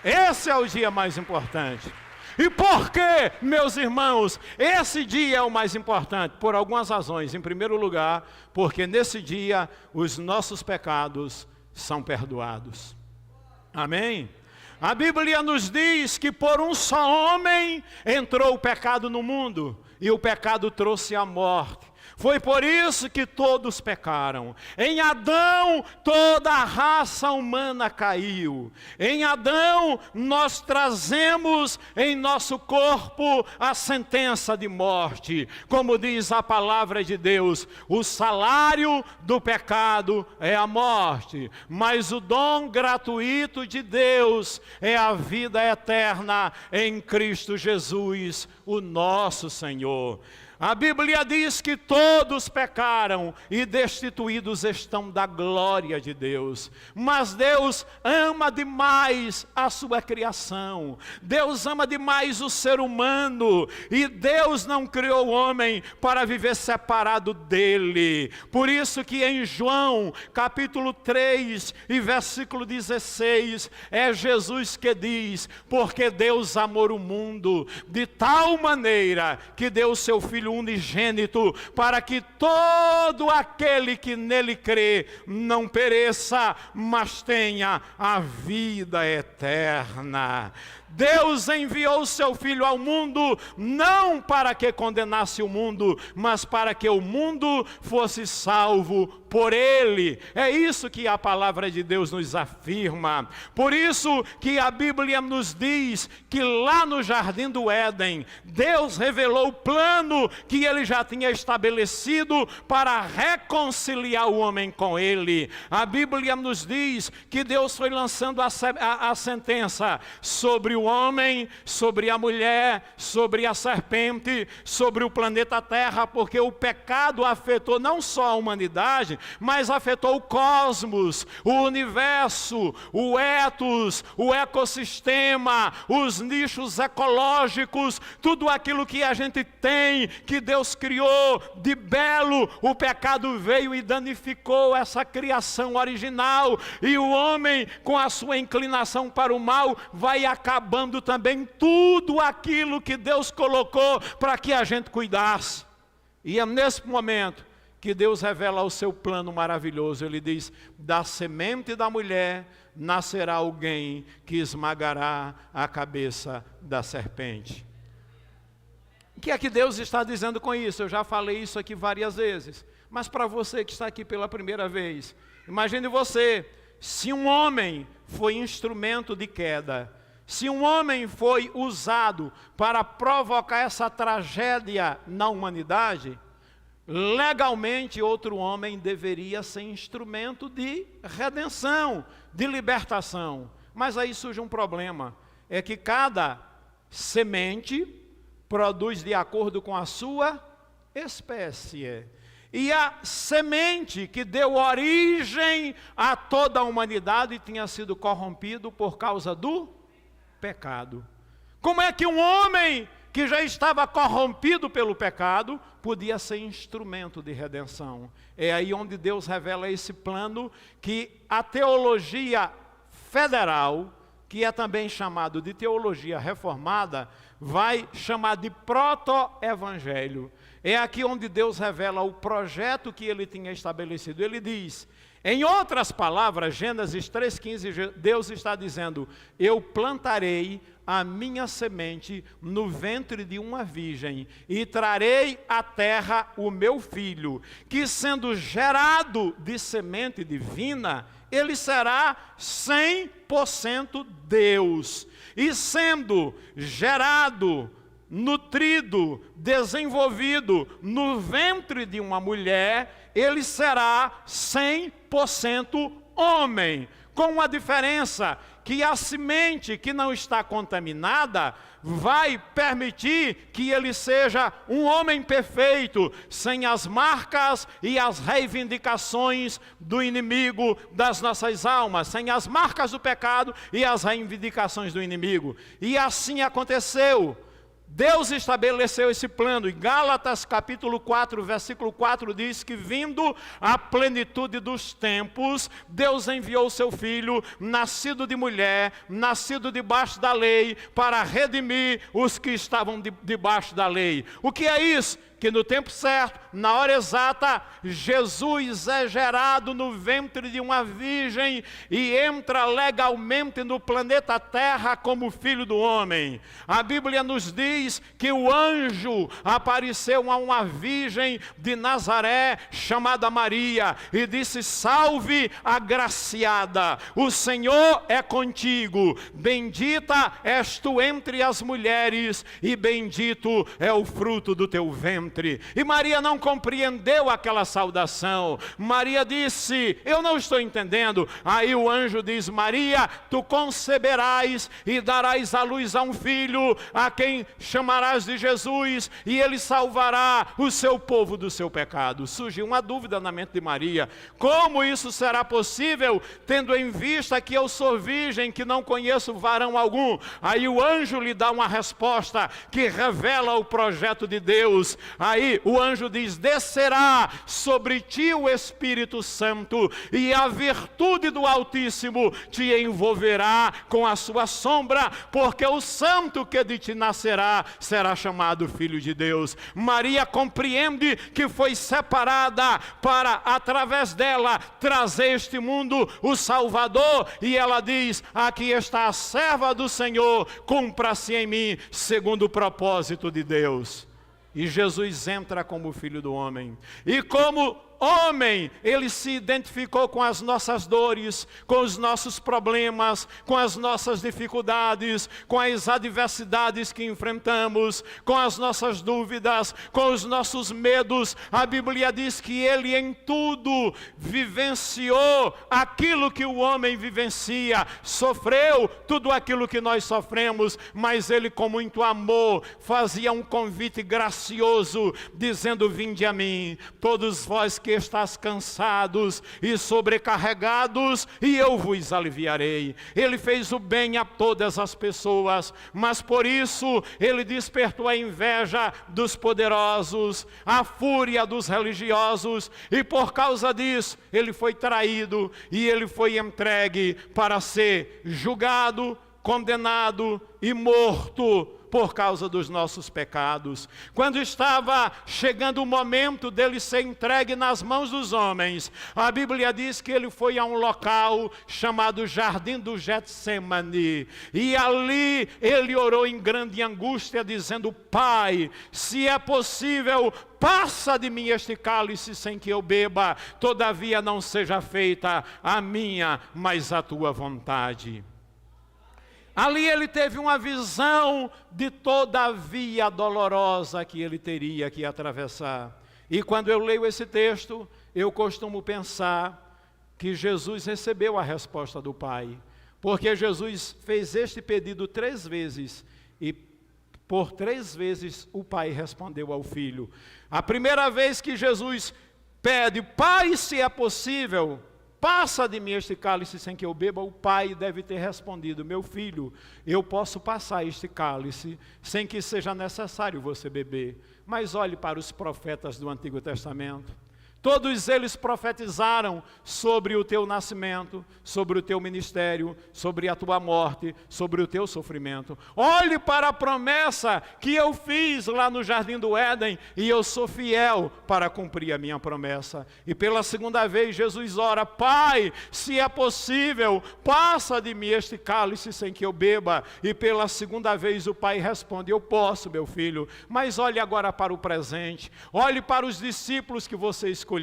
Esse é o dia mais importante. E por que, meus irmãos, esse dia é o mais importante? Por algumas razões. Em primeiro lugar, porque nesse dia os nossos pecados são perdoados. Amém? A Bíblia nos diz que por um só homem entrou o pecado no mundo, e o pecado trouxe a morte. Foi por isso que todos pecaram. Em Adão, toda a raça humana caiu. Em Adão, nós trazemos em nosso corpo a sentença de morte. Como diz a palavra de Deus, o salário do pecado é a morte, mas o dom gratuito de Deus é a vida eterna em Cristo Jesus, o nosso Senhor. A Bíblia diz que todos pecaram e destituídos estão da glória de Deus. Mas Deus ama demais a sua criação. Deus ama demais o ser humano. E Deus não criou o homem para viver separado dele. Por isso que em João, capítulo 3 e versículo 16, é Jesus que diz: porque Deus amou o mundo de tal maneira que deu o seu Filho unigênito, para que todo aquele que nele crê não pereça, mas tenha a vida eterna. Deus enviou o seu Filho ao mundo, não para que condenasse o mundo, mas para que o mundo fosse salvo por ele. É isso que a palavra de Deus nos afirma. Por isso que a Bíblia nos diz que lá no jardim do Éden, Deus revelou o plano que ele já tinha estabelecido para reconciliar o homem com ele. A Bíblia nos diz que Deus foi lançando a sentença sobre o homem, sobre a mulher, sobre a serpente, sobre o planeta Terra, porque o pecado afetou não só a humanidade, mas afetou o cosmos, o universo, o etos, o ecossistema, os nichos ecológicos, tudo aquilo que a gente tem, que Deus criou de belo. O pecado veio e danificou essa criação original, e o homem, com a sua inclinação para o mal, vai acabando também tudo aquilo que Deus colocou para que a gente cuidasse. E é nesse momento que Deus revela o seu plano maravilhoso. Ele diz: da semente da mulher nascerá alguém que esmagará a cabeça da serpente. O que é que Deus está dizendo com isso? Eu já falei isso aqui várias vezes, mas para você que está aqui pela primeira vez, imagine você, se um homem foi instrumento de queda, se um homem foi usado para provocar essa tragédia na humanidade, legalmente outro homem deveria ser instrumento de redenção, de libertação. Mas aí surge um problema, é que cada semente produz de acordo com a sua espécie. E a semente que deu origem a toda a humanidade tinha sido corrompido por causa do pecado. Como é que um homem que já estava corrompido pelo pecado podia ser instrumento de redenção? É aí onde Deus revela esse plano que a teologia federal, que é também chamado de teologia reformada, vai chamar de proto-evangelho. É aqui onde Deus revela o projeto que ele tinha estabelecido. Ele diz, em outras palavras, Gênesis 3,15, Deus está dizendo: eu plantarei a minha semente no ventre de uma virgem, e trarei à terra o meu filho, que sendo gerado de semente divina, ele será 100% Deus, e sendo gerado, nutrido, desenvolvido no ventre de uma mulher, ele será 100% homem, com uma diferença, que a semente que não está contaminada vai permitir que ele seja um homem perfeito, sem as marcas e as reivindicações do inimigo das nossas almas, sem as marcas do pecado e as reivindicações do inimigo. E assim aconteceu. Deus estabeleceu esse plano. Em Gálatas capítulo 4, versículo 4 diz que, vindo a plenitude dos tempos, Deus enviou o seu Filho, nascido de mulher, nascido debaixo da lei, para redimir os que estavam debaixo da lei. O que é isso? Que no tempo certo, na hora exata, Jesus é gerado no ventre de uma virgem e entra legalmente no planeta Terra como filho do homem. A Bíblia nos diz diz que o anjo apareceu a uma virgem de Nazaré chamada Maria e disse: salve agraciada, o Senhor é contigo, bendita és tu entre as mulheres e bendito é o fruto do teu ventre. E Maria não compreendeu aquela saudação. Maria disse: eu não estou entendendo. Aí o anjo diz: Maria, tu conceberás e darás à luz a um filho, a quem chamarás de Jesus, e ele salvará o seu povo do seu pecado. Surgiu uma dúvida na mente de Maria: como isso será possível, tendo em vista que eu sou virgem, que não conheço varão algum? Aí o anjo lhe dá uma resposta que revela o projeto de Deus. Aí o anjo diz: descerá sobre ti o Espírito Santo, e a virtude do Altíssimo te envolverá com a sua sombra, porque o santo que de ti nascerá será chamado Filho de Deus. Maria compreende que foi separada para, através dela, trazer este mundo o Salvador, e ela diz: aqui está a serva do Senhor, cumpra-se em mim segundo o propósito de Deus. E Jesus entra como Filho do Homem, e como homem, ele se identificou com as nossas dores, com os nossos problemas, com as nossas dificuldades, com as adversidades que enfrentamos, com as nossas dúvidas, com os nossos medos. A Bíblia diz que ele em tudo vivenciou aquilo que o homem vivencia, sofreu tudo aquilo que nós sofremos, mas ele com muito amor fazia um convite gracioso, dizendo: vinde a mim, todos vós que estás cansados e sobrecarregados, e eu vos aliviarei. Ele fez o bem a todas as pessoas, mas por isso ele despertou a inveja dos poderosos, a fúria dos religiosos, e por causa disso ele foi traído e ele foi entregue para ser julgado, condenado e morto por causa dos nossos pecados. Quando estava chegando o momento dele ser entregue nas mãos dos homens, a Bíblia diz que ele foi a um local chamado Jardim do Getsemane, e ali ele orou em grande angústia, dizendo: Pai, se é possível, passa de mim este cálice sem que eu beba, todavia não seja feita a minha, mas a tua vontade. Ali ele teve uma visão de toda a via dolorosa que ele teria que atravessar. E quando eu leio esse texto, eu costumo pensar que Jesus recebeu a resposta do Pai, porque Jesus fez este pedido 3 vezes, e por 3 vezes o Pai respondeu ao Filho. A primeira vez que Jesus pede: Pai, se é possível, passa de mim este cálice sem que eu beba, o Pai deve ter respondido: meu filho, eu posso passar este cálice sem que seja necessário você beber. Mas olhe para os profetas do Antigo Testamento. Todos eles profetizaram sobre o teu nascimento, sobre o teu ministério, sobre a tua morte, sobre o teu sofrimento. Olhe para a promessa que eu fiz lá no Jardim do Éden, e eu sou fiel para cumprir a minha promessa. E pela segunda vez Jesus ora: Pai, se é possível, passa de mim este cálice sem que eu beba. E pela segunda vez o Pai responde: eu posso, meu filho. Mas olhe agora para o presente, olhe para os discípulos que você escolheu,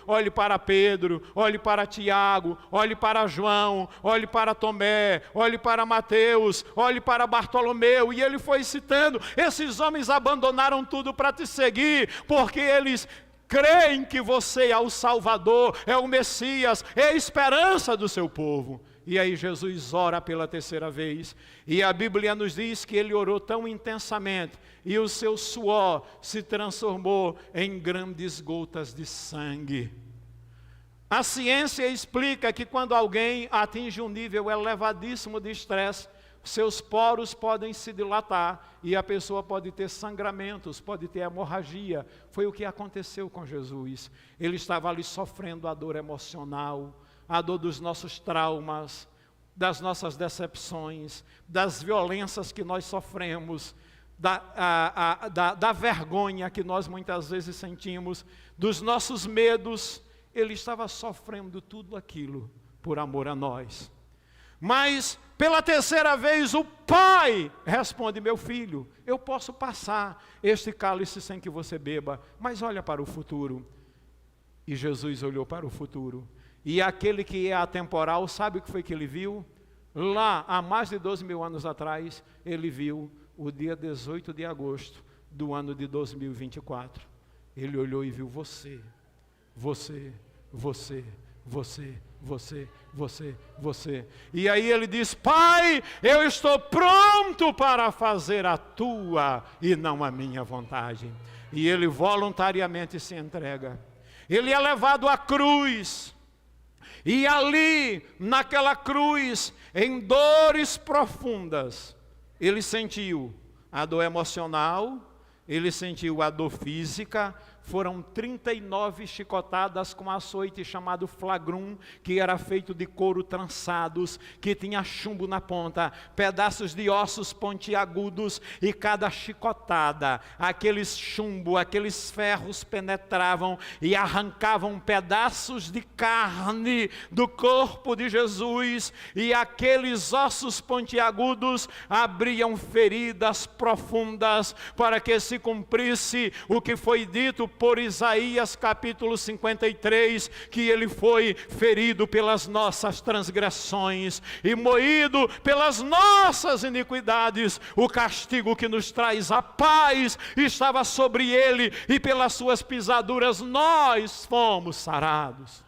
olhe para Pedro, olhe para Tiago, olhe para João, olhe para Tomé, olhe para Mateus, olhe para Bartolomeu, e ele foi citando: esses homens abandonaram tudo para te seguir, porque eles creem que você é o Salvador, é o Messias, é a esperança do seu povo. E aí Jesus ora pela 3ª vez, e a Bíblia nos diz que ele orou tão intensamente, e o seu suor se transformou em grandes gotas de sangue. A ciência explica que quando alguém atinge um nível elevadíssimo de estresse, seus poros podem se dilatar, e a pessoa pode ter sangramentos, pode ter hemorragia. Foi o que aconteceu com Jesus. Ele estava ali sofrendo a dor emocional, a dor dos nossos traumas, das nossas decepções, das violências que nós sofremos, da vergonha que nós muitas vezes sentimos, dos nossos medos. Ele estava sofrendo tudo aquilo por amor a nós. Mas pela 3ª vez o Pai, responde: meu filho, eu posso passar este cálice sem que você beba, mas olha para o futuro. E Jesus olhou para o futuro, e aquele que é atemporal, sabe o que foi que ele viu? Lá, há mais de 12.000 anos atrás, ele viu o dia 18 de agosto do ano de 2024. Ele olhou e viu você. E aí ele diz: Pai, eu estou pronto para fazer a tua e não a minha vontade. E ele voluntariamente se entrega. Ele é levado à cruz. E ali, naquela cruz, em dores profundas, ele sentiu a dor emocional, ele sentiu a dor física. Foram 39 chicotadas com açoite chamado flagrum, que era feito de couro trançados, que tinha chumbo na ponta, pedaços de ossos pontiagudos, e cada chicotada, aqueles chumbo, aqueles ferros penetravam e arrancavam pedaços de carne do corpo de Jesus, e aqueles ossos pontiagudos abriam feridas profundas, para que se cumprisse o que foi dito por Isaías capítulo 53, que ele foi ferido pelas nossas transgressões e moído pelas nossas iniquidades. O castigo que nos traz a paz estava sobre ele, e pelas suas pisaduras nós fomos sarados.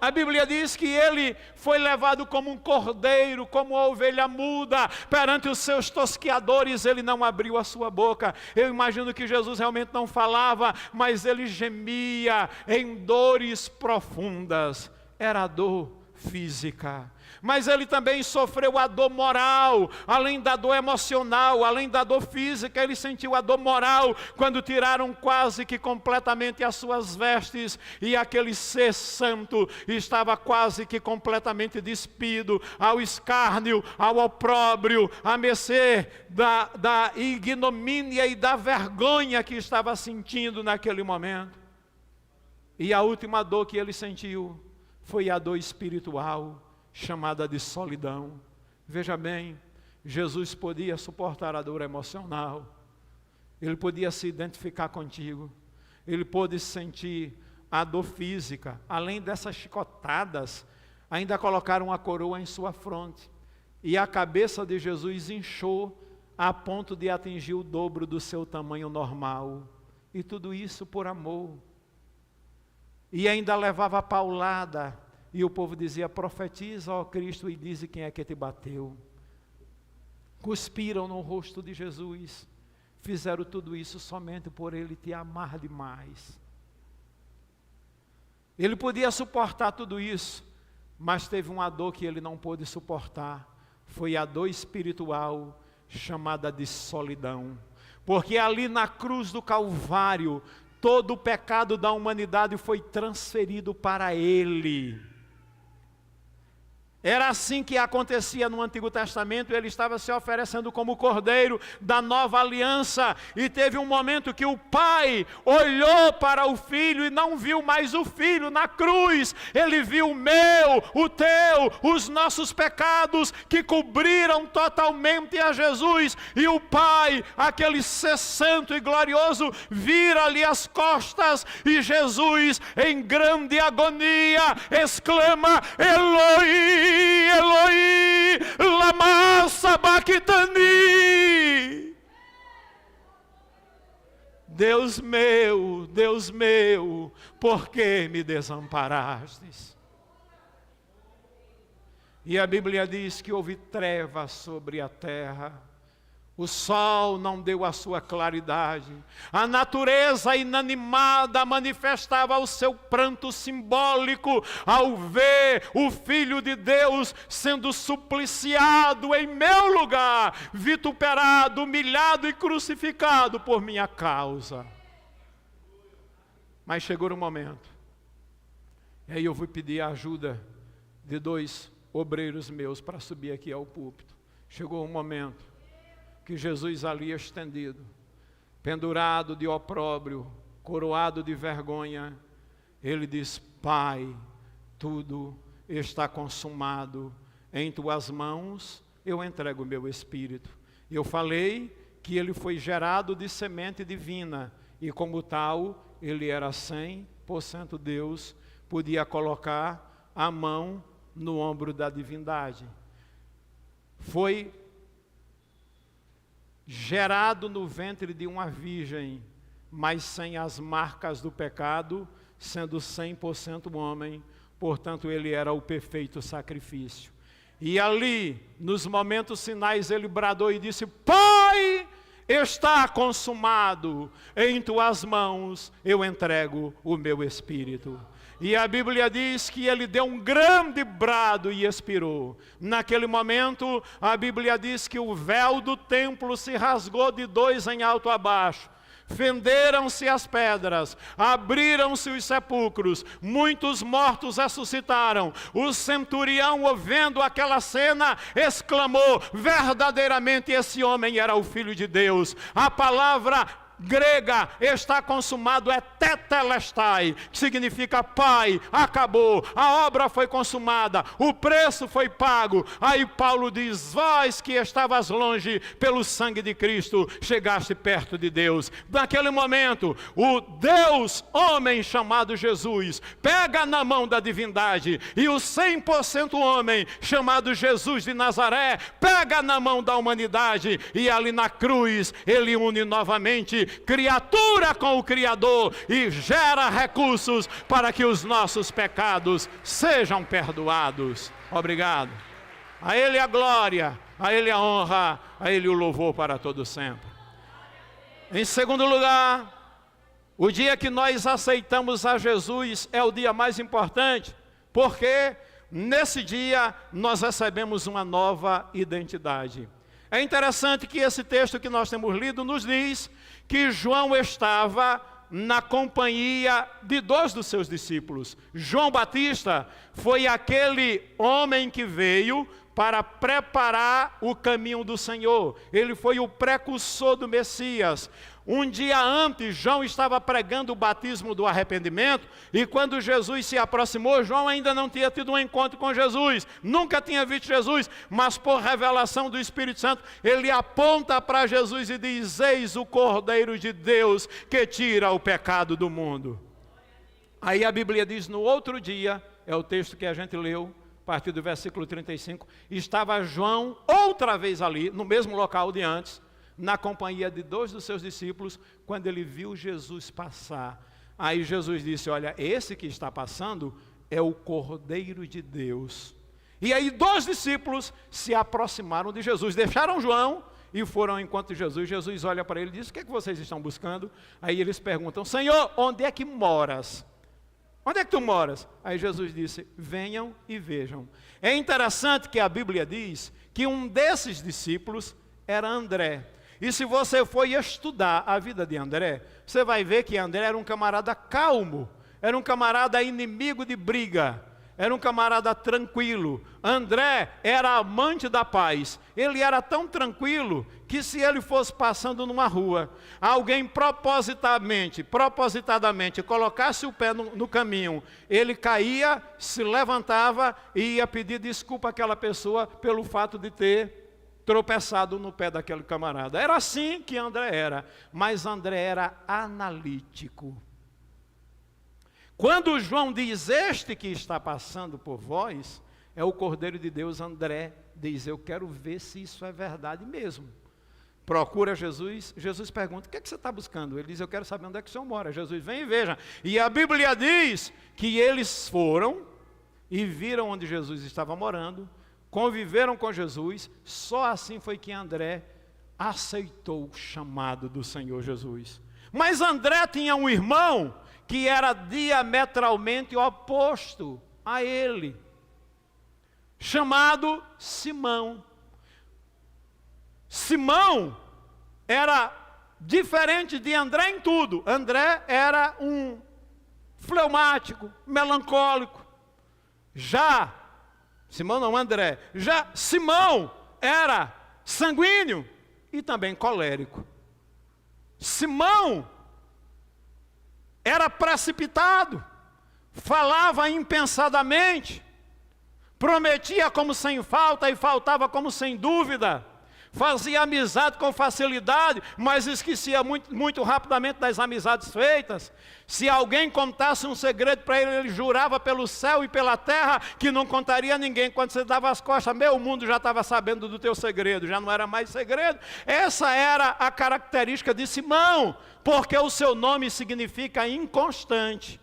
A Bíblia diz que ele foi levado como um cordeiro, como uma ovelha muda, perante os seus tosqueadores ele não abriu a sua boca. Eu imagino que Jesus realmente não falava, mas ele gemia em dores profundas. Era a dor física, mas ele também sofreu a dor moral. Além da dor emocional, além da dor física, ele sentiu a dor moral, quando tiraram quase que completamente as suas vestes, e aquele ser santo estava quase que completamente despido, ao escárnio, ao opróbrio, a mercê da ignomínia e da vergonha que estava sentindo naquele momento. E a última dor que ele sentiu foi a dor espiritual, chamada de solidão. Veja bem, Jesus podia suportar a dor emocional, ele podia se identificar contigo, ele pôde sentir a dor física. Além dessas chicotadas, ainda colocaram uma coroa em sua fronte, e a cabeça de Jesus inchou a ponto de atingir o dobro do seu tamanho normal, e tudo isso por amor. E ainda levava paulada, e o povo dizia: profetiza, ó Cristo, e dize quem é que te bateu. Cuspiram no rosto de Jesus, fizeram tudo isso somente por ele te amar demais. Ele podia suportar tudo isso, mas teve uma dor que ele não pôde suportar, foi a dor espiritual, chamada de solidão. Porque ali na cruz do Calvário, todo o pecado da humanidade foi transferido para ele. Era assim que acontecia no Antigo Testamento. Ele estava se oferecendo como cordeiro da nova aliança, e teve um momento que o Pai olhou para o Filho e não viu mais o Filho na cruz. Ele viu o meu, o teu, os nossos pecados, que cobriram totalmente a Jesus. E o Pai, aquele ser santo e glorioso, vira-lhe as costas, e Jesus, em grande agonia, exclama: Eloi, Eloi, lama sabachthani. Deus meu, por que me desamparastes? E a Bíblia diz que houve trevas sobre a terra. O sol não deu a sua claridade, a natureza inanimada manifestava o seu pranto simbólico ao ver o Filho de Deus sendo supliciado em meu lugar, vituperado, humilhado e crucificado por minha causa. Mas chegou um momento, e aí eu fui pedir a ajuda de 2 obreiros meus para subir aqui ao púlpito. Chegou um momento que Jesus ali estendido, pendurado de opróbrio, coroado de vergonha, ele diz: Pai, tudo está consumado, em tuas mãos eu entrego o meu espírito. Eu falei que ele foi gerado de semente divina, e como tal, ele era 100% Deus, podia colocar a mão no ombro da divindade. Foi gerado no ventre de uma virgem, mas sem as marcas do pecado, sendo 100% homem, portanto ele era o perfeito sacrifício. E ali, nos momentos finais, ele bradou e disse: Pai, está consumado, em tuas mãos eu entrego o meu espírito. E a Bíblia diz que ele deu um grande brado e expirou. Naquele momento, a Bíblia diz que o véu do templo se rasgou de 2 em alto a baixo. Fenderam-se as pedras, abriram-se os sepulcros, muitos mortos ressuscitaram. O centurião, vendo aquela cena, exclamou: verdadeiramente esse homem era o Filho de Deus. A palavra grega está consumado é tetelestai, que significa Pai, acabou, a obra foi consumada, o preço foi pago. Aí Paulo diz: vós que estavas longe, pelo sangue de Cristo chegaste perto de Deus. Naquele momento, o Deus homem chamado Jesus pega na mão da divindade, e o 100% homem chamado Jesus de Nazaré pega na mão da humanidade, e ali na cruz ele une novamente criatura com o Criador e gera recursos para que os nossos pecados sejam perdoados. Obrigado. A Ele a glória, a Ele a honra, a Ele o louvor para todo sempre. Em segundo lugar, o dia que nós aceitamos a Jesus é o dia mais importante, porque nesse dia nós recebemos uma nova identidade. É interessante que esse texto que nós temos lido nos diz que João estava na companhia de 2 dos seus discípulos. João Batista foi aquele homem que veio para preparar o caminho do Senhor. Ele foi o precursor do Messias. Um dia antes, João estava pregando o batismo do arrependimento, e quando Jesus se aproximou, João ainda não tinha tido um encontro com Jesus, nunca tinha visto Jesus, mas por revelação do Espírito Santo, ele aponta para Jesus e diz: eis o Cordeiro de Deus que tira o pecado do mundo. Aí a Bíblia diz: no outro dia, é o texto que a gente leu, a partir do versículo 35, estava João outra vez ali, no mesmo local de antes, na companhia de 2 dos seus discípulos, quando ele viu Jesus passar. Aí Jesus disse: olha, esse que está passando é o Cordeiro de Deus. E aí 2 discípulos se aproximaram de Jesus, deixaram João e foram ao encontro de Jesus. Jesus olha para ele e diz: o que é que vocês estão buscando? Aí eles perguntam: Senhor, onde é que moras? Onde é que tu moras? Aí Jesus disse: venham e vejam. É interessante que a Bíblia diz que um desses discípulos era André. E se você for estudar a vida de André, você vai ver que André era um camarada calmo, era um camarada inimigo de briga, era um camarada tranquilo. André era amante da paz. Ele era tão tranquilo que se ele fosse passando numa rua, alguém propositadamente colocasse o pé no caminho, ele caía, se levantava e ia pedir desculpa àquela pessoa pelo fato de ter tropeçado no pé daquele camarada. Era assim que André era, mas André era analítico. Quando João diz: este que está passando por vós é o Cordeiro de Deus, André diz: eu quero ver se isso é verdade mesmo. Procura Jesus, Jesus pergunta: o que é que você está buscando? Ele diz: eu quero saber onde é que o Senhor mora. Jesus: vem e veja. E a Bíblia diz que eles foram e viram onde Jesus estava morando, conviveram com Jesus. Só assim foi que André aceitou o chamado do Senhor Jesus. Mas André tinha um irmão que era diametralmente oposto a ele, chamado Simão. Simão era diferente de André em tudo. André era um fleumático, melancólico. Já Simão era sanguíneo e também colérico. Simão era precipitado, falava impensadamente, prometia como sem falta e faltava como sem dúvida. Fazia amizade com facilidade, mas esquecia muito rapidamente das amizades feitas. Se alguém contasse um segredo para ele, ele jurava pelo céu e pela terra que não contaria a ninguém. Quando você dava as costas, meu mundo já estava sabendo do teu segredo, já não era mais segredo. Essa era a característica de Simão, porque o seu nome significa inconstante.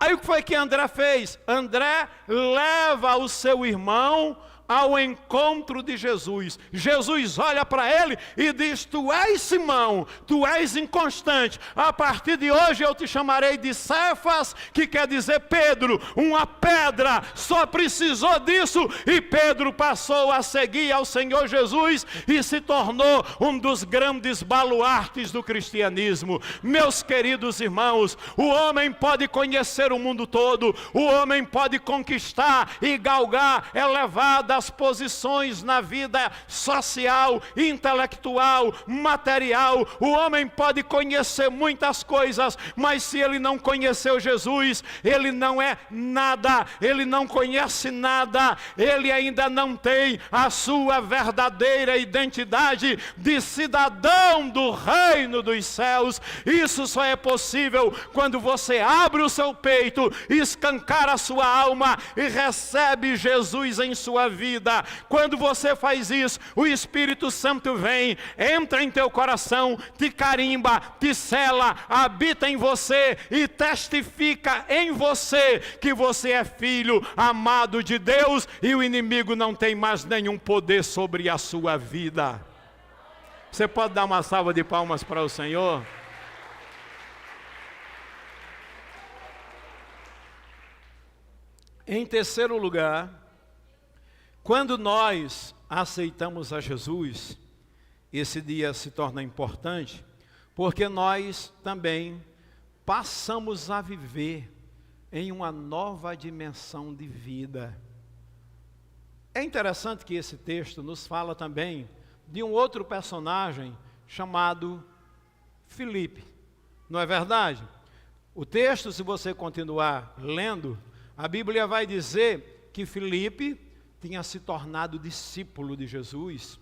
Aí o que foi que André fez? André leva o seu irmão ao encontro de Jesus. Jesus olha para ele e diz: tu és Simão, tu és inconstante, a partir de hoje eu te chamarei de Cefas, que quer dizer Pedro, uma pedra. Só precisou disso e Pedro passou a seguir ao Senhor Jesus e se tornou um dos grandes baluartes do cristianismo. Meus queridos irmãos, o homem pode conhecer o mundo todo, o homem pode conquistar e galgar elevadas posições na vida social, intelectual, material. O homem pode conhecer muitas coisas, mas se ele não conheceu Jesus, ele não é nada, ele não conhece nada, ele ainda não tem a sua verdadeira identidade de cidadão do reino dos céus. Isso só é possível quando você abre o seu peito, escancara a sua alma e recebe Jesus em sua vida. Quando você faz isso, o Espírito Santo vem, entra em teu coração, te carimba, te sela, habita em você e testifica em você que você é filho amado de Deus e o inimigo não tem mais nenhum poder sobre a sua vida. Você pode dar uma salva de palmas para o Senhor? Em terceiro lugar, quando nós aceitamos a Jesus, esse dia se torna importante, porque nós também passamos a viver em uma nova dimensão de vida. É interessante que esse texto nos fala também de um outro personagem chamado Filipe, não é verdade? O texto, se você continuar lendo, a Bíblia vai dizer que Filipe tinha se tornado discípulo de Jesus,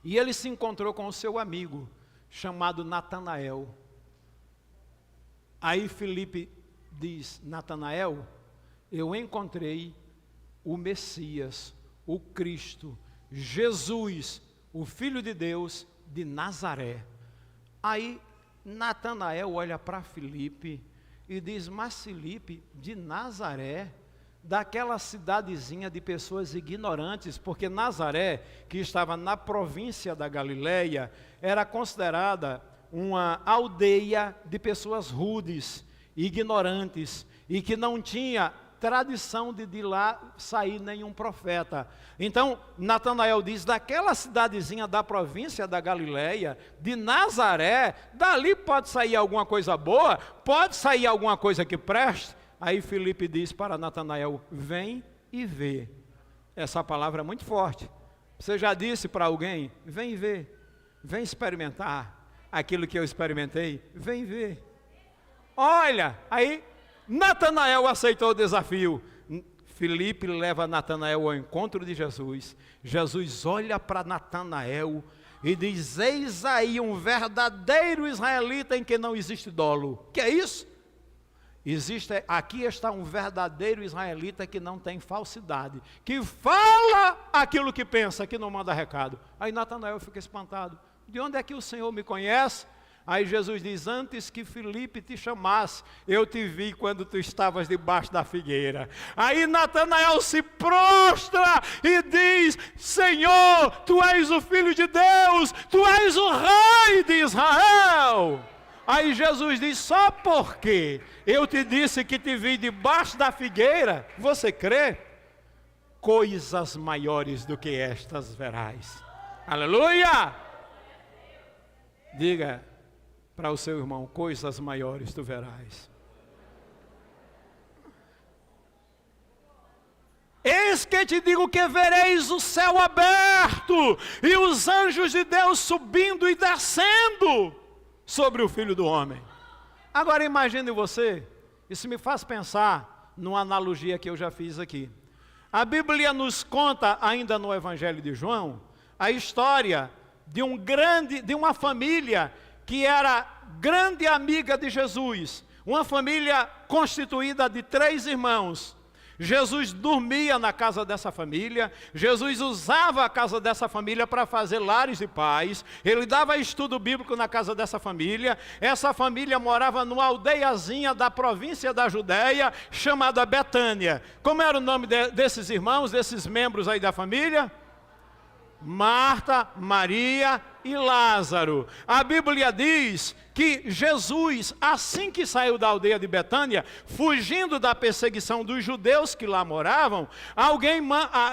e ele se encontrou com o seu amigo, chamado Natanael. Aí Filipe diz: Natanael, eu encontrei o Messias, o Cristo, Jesus, o Filho de Deus de Nazaré. Aí Natanael olha para Filipe e diz: mas Filipe, de Nazaré, daquela cidadezinha de pessoas ignorantes, porque Nazaré, que estava na província da Galileia, era considerada uma aldeia de pessoas rudes, ignorantes, e que não tinha tradição de lá sair nenhum profeta. Então, Natanael diz: daquela cidadezinha da província da Galileia, de Nazaré, dali pode sair alguma coisa boa, pode sair alguma coisa que preste. Aí Filipe diz para Natanael: vem e vê. Essa palavra é muito forte. Você já disse para alguém: vem ver, vem experimentar aquilo que eu experimentei, vem ver. Olha, aí Natanael aceitou o desafio. Filipe leva Natanael ao encontro de Jesus. Jesus olha para Natanael e diz: eis aí um verdadeiro israelita em que não existe dolo. Que é isso? Aqui está um verdadeiro israelita que não tem falsidade, que fala aquilo que pensa, que não manda recado. Aí Natanael fica espantado: de onde é que o Senhor me conhece? Aí Jesus diz: antes que Filipe te chamasse, eu te vi quando tu estavas debaixo da figueira. Aí Natanael se prostra e diz: Senhor, tu és o Filho de Deus, tu és o Rei de Israel. Aí Jesus diz: só porque eu te disse que te vi debaixo da figueira, você crê? Coisas maiores do que estas verás. Aleluia! Diga para o seu irmão: coisas maiores tu verás. Eis que te digo que vereis o céu aberto e os anjos de Deus subindo e descendo sobre o Filho do Homem. Agora imagine você, isso me faz pensar numa analogia que eu já fiz aqui. A Bíblia nos conta, ainda no Evangelho de João, a história de uma família que era grande amiga de Jesus, uma família constituída de 3 irmãos. Jesus dormia na casa dessa família, Jesus usava a casa dessa família para fazer lares de paz, ele dava estudo bíblico na casa dessa família. Essa família morava numa aldeiazinha da província da Judéia, chamada Betânia. Como era o nome desses irmãos, desses membros aí da família? Marta, Maria e Lázaro. A Bíblia diz que Jesus, assim que saiu da aldeia de Betânia, fugindo da perseguição dos judeus que lá moravam,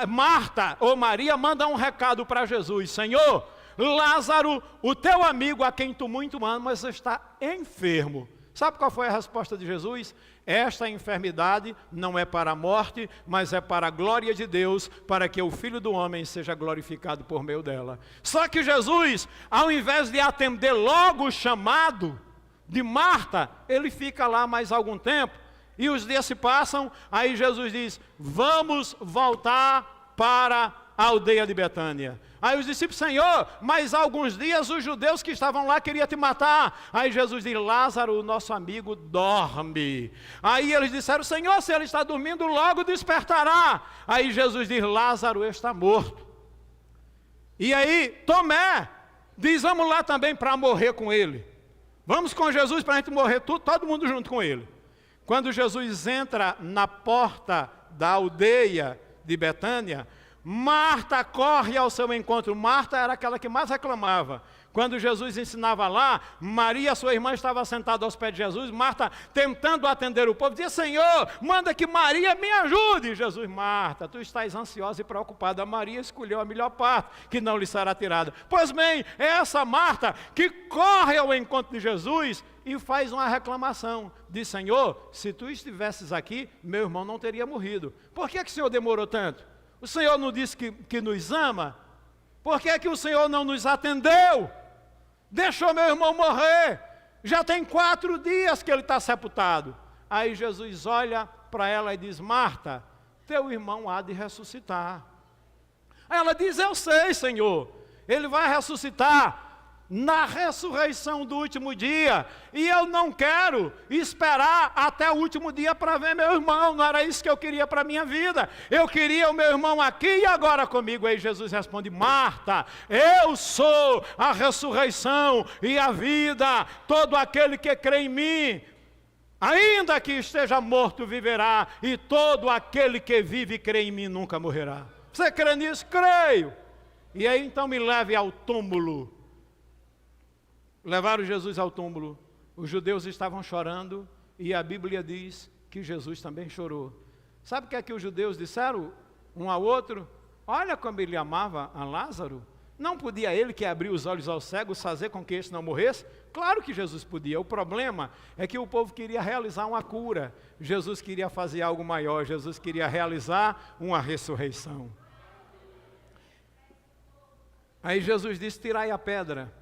Marta ou Maria manda um recado para Jesus: Senhor, Lázaro, o teu amigo a quem tu muito amas, está enfermo. Sabe qual foi a resposta de Jesus? Esta enfermidade não é para a morte, mas é para a glória de Deus, para que o Filho do Homem seja glorificado por meio dela. Só que Jesus, ao invés de atender logo o chamado de Marta, ele fica lá mais algum tempo, e os dias se passam, aí Jesus diz: vamos voltar para a aldeia de Betânia. Aí os discípulos: Senhor, mas há alguns dias os judeus que estavam lá queriam te matar. Aí Jesus diz: Lázaro, o nosso amigo, dorme. Aí eles disseram: Senhor, se ele está dormindo, logo despertará. Aí Jesus diz: Lázaro está morto. E aí Tomé diz: vamos lá também para morrer com ele. Vamos com Jesus para a gente morrer todo mundo junto com ele. Quando Jesus entra na porta da aldeia de Betânia, Marta corre ao seu encontro. Marta era aquela que mais reclamava. Quando Jesus ensinava lá, Maria, sua irmã, estava sentada aos pés de Jesus. Marta, tentando atender o povo, dizia: Senhor, manda que Maria me ajude. Jesus: Marta, tu estás ansiosa e preocupada. Maria escolheu a melhor parte, que não lhe será tirada. Pois bem, é essa Marta que corre ao encontro de Jesus e faz uma reclamação. Diz: Senhor, se tu estivesses aqui, meu irmão não teria morrido. Por que o Senhor demorou tanto? O Senhor não disse que nos ama? Por que o Senhor não nos atendeu? Deixou meu irmão morrer. Já tem 4 dias que ele está sepultado. Aí Jesus olha para ela e diz: Marta, teu irmão há de ressuscitar. Aí ela diz: eu sei, Senhor, ele vai ressuscitar na ressurreição do último dia, e eu não quero esperar até o último dia para ver meu irmão. Não era isso que eu queria para a minha vida. Eu queria o meu irmão aqui e agora comigo. Aí Jesus responde: Marta, eu sou a ressurreição e a vida. Todo aquele que crê em mim, ainda que esteja morto, viverá, e todo aquele que vive e crê em mim nunca morrerá. Você crê nisso? Creio. E aí então me leve ao túmulo. Levaram Jesus ao túmulo. Os judeus estavam chorando, e a Bíblia diz que Jesus também chorou. Sabe o que é que os judeus disseram um ao outro? Olha como ele amava a Lázaro. Não podia ele, que abriu os olhos aos cegos, fazer com que este não morresse? Claro que Jesus podia. O problema é que o povo queria realizar uma cura. Jesus queria fazer algo maior. Jesus queria realizar uma ressurreição. Aí Jesus disse: tirai a pedra.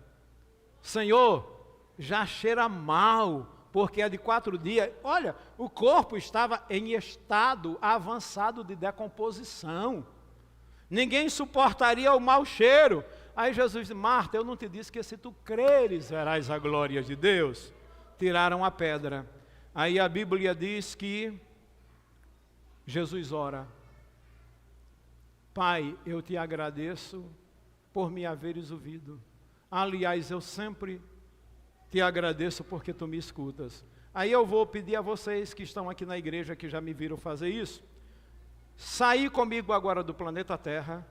Senhor, já cheira mal, porque é de 4 dias. Olha, o corpo estava em estado avançado de decomposição. Ninguém suportaria o mau cheiro. Aí Jesus disse: Marta, eu não te disse que se tu creres verás a glória de Deus? Tiraram a pedra. Aí a Bíblia diz que Jesus ora: Pai, eu te agradeço por me haveres ouvido. Aliás, eu sempre te agradeço porque tu me escutas. Aí eu vou pedir a vocês que estão aqui na igreja, que já me viram fazer isso, sair comigo agora do planeta Terra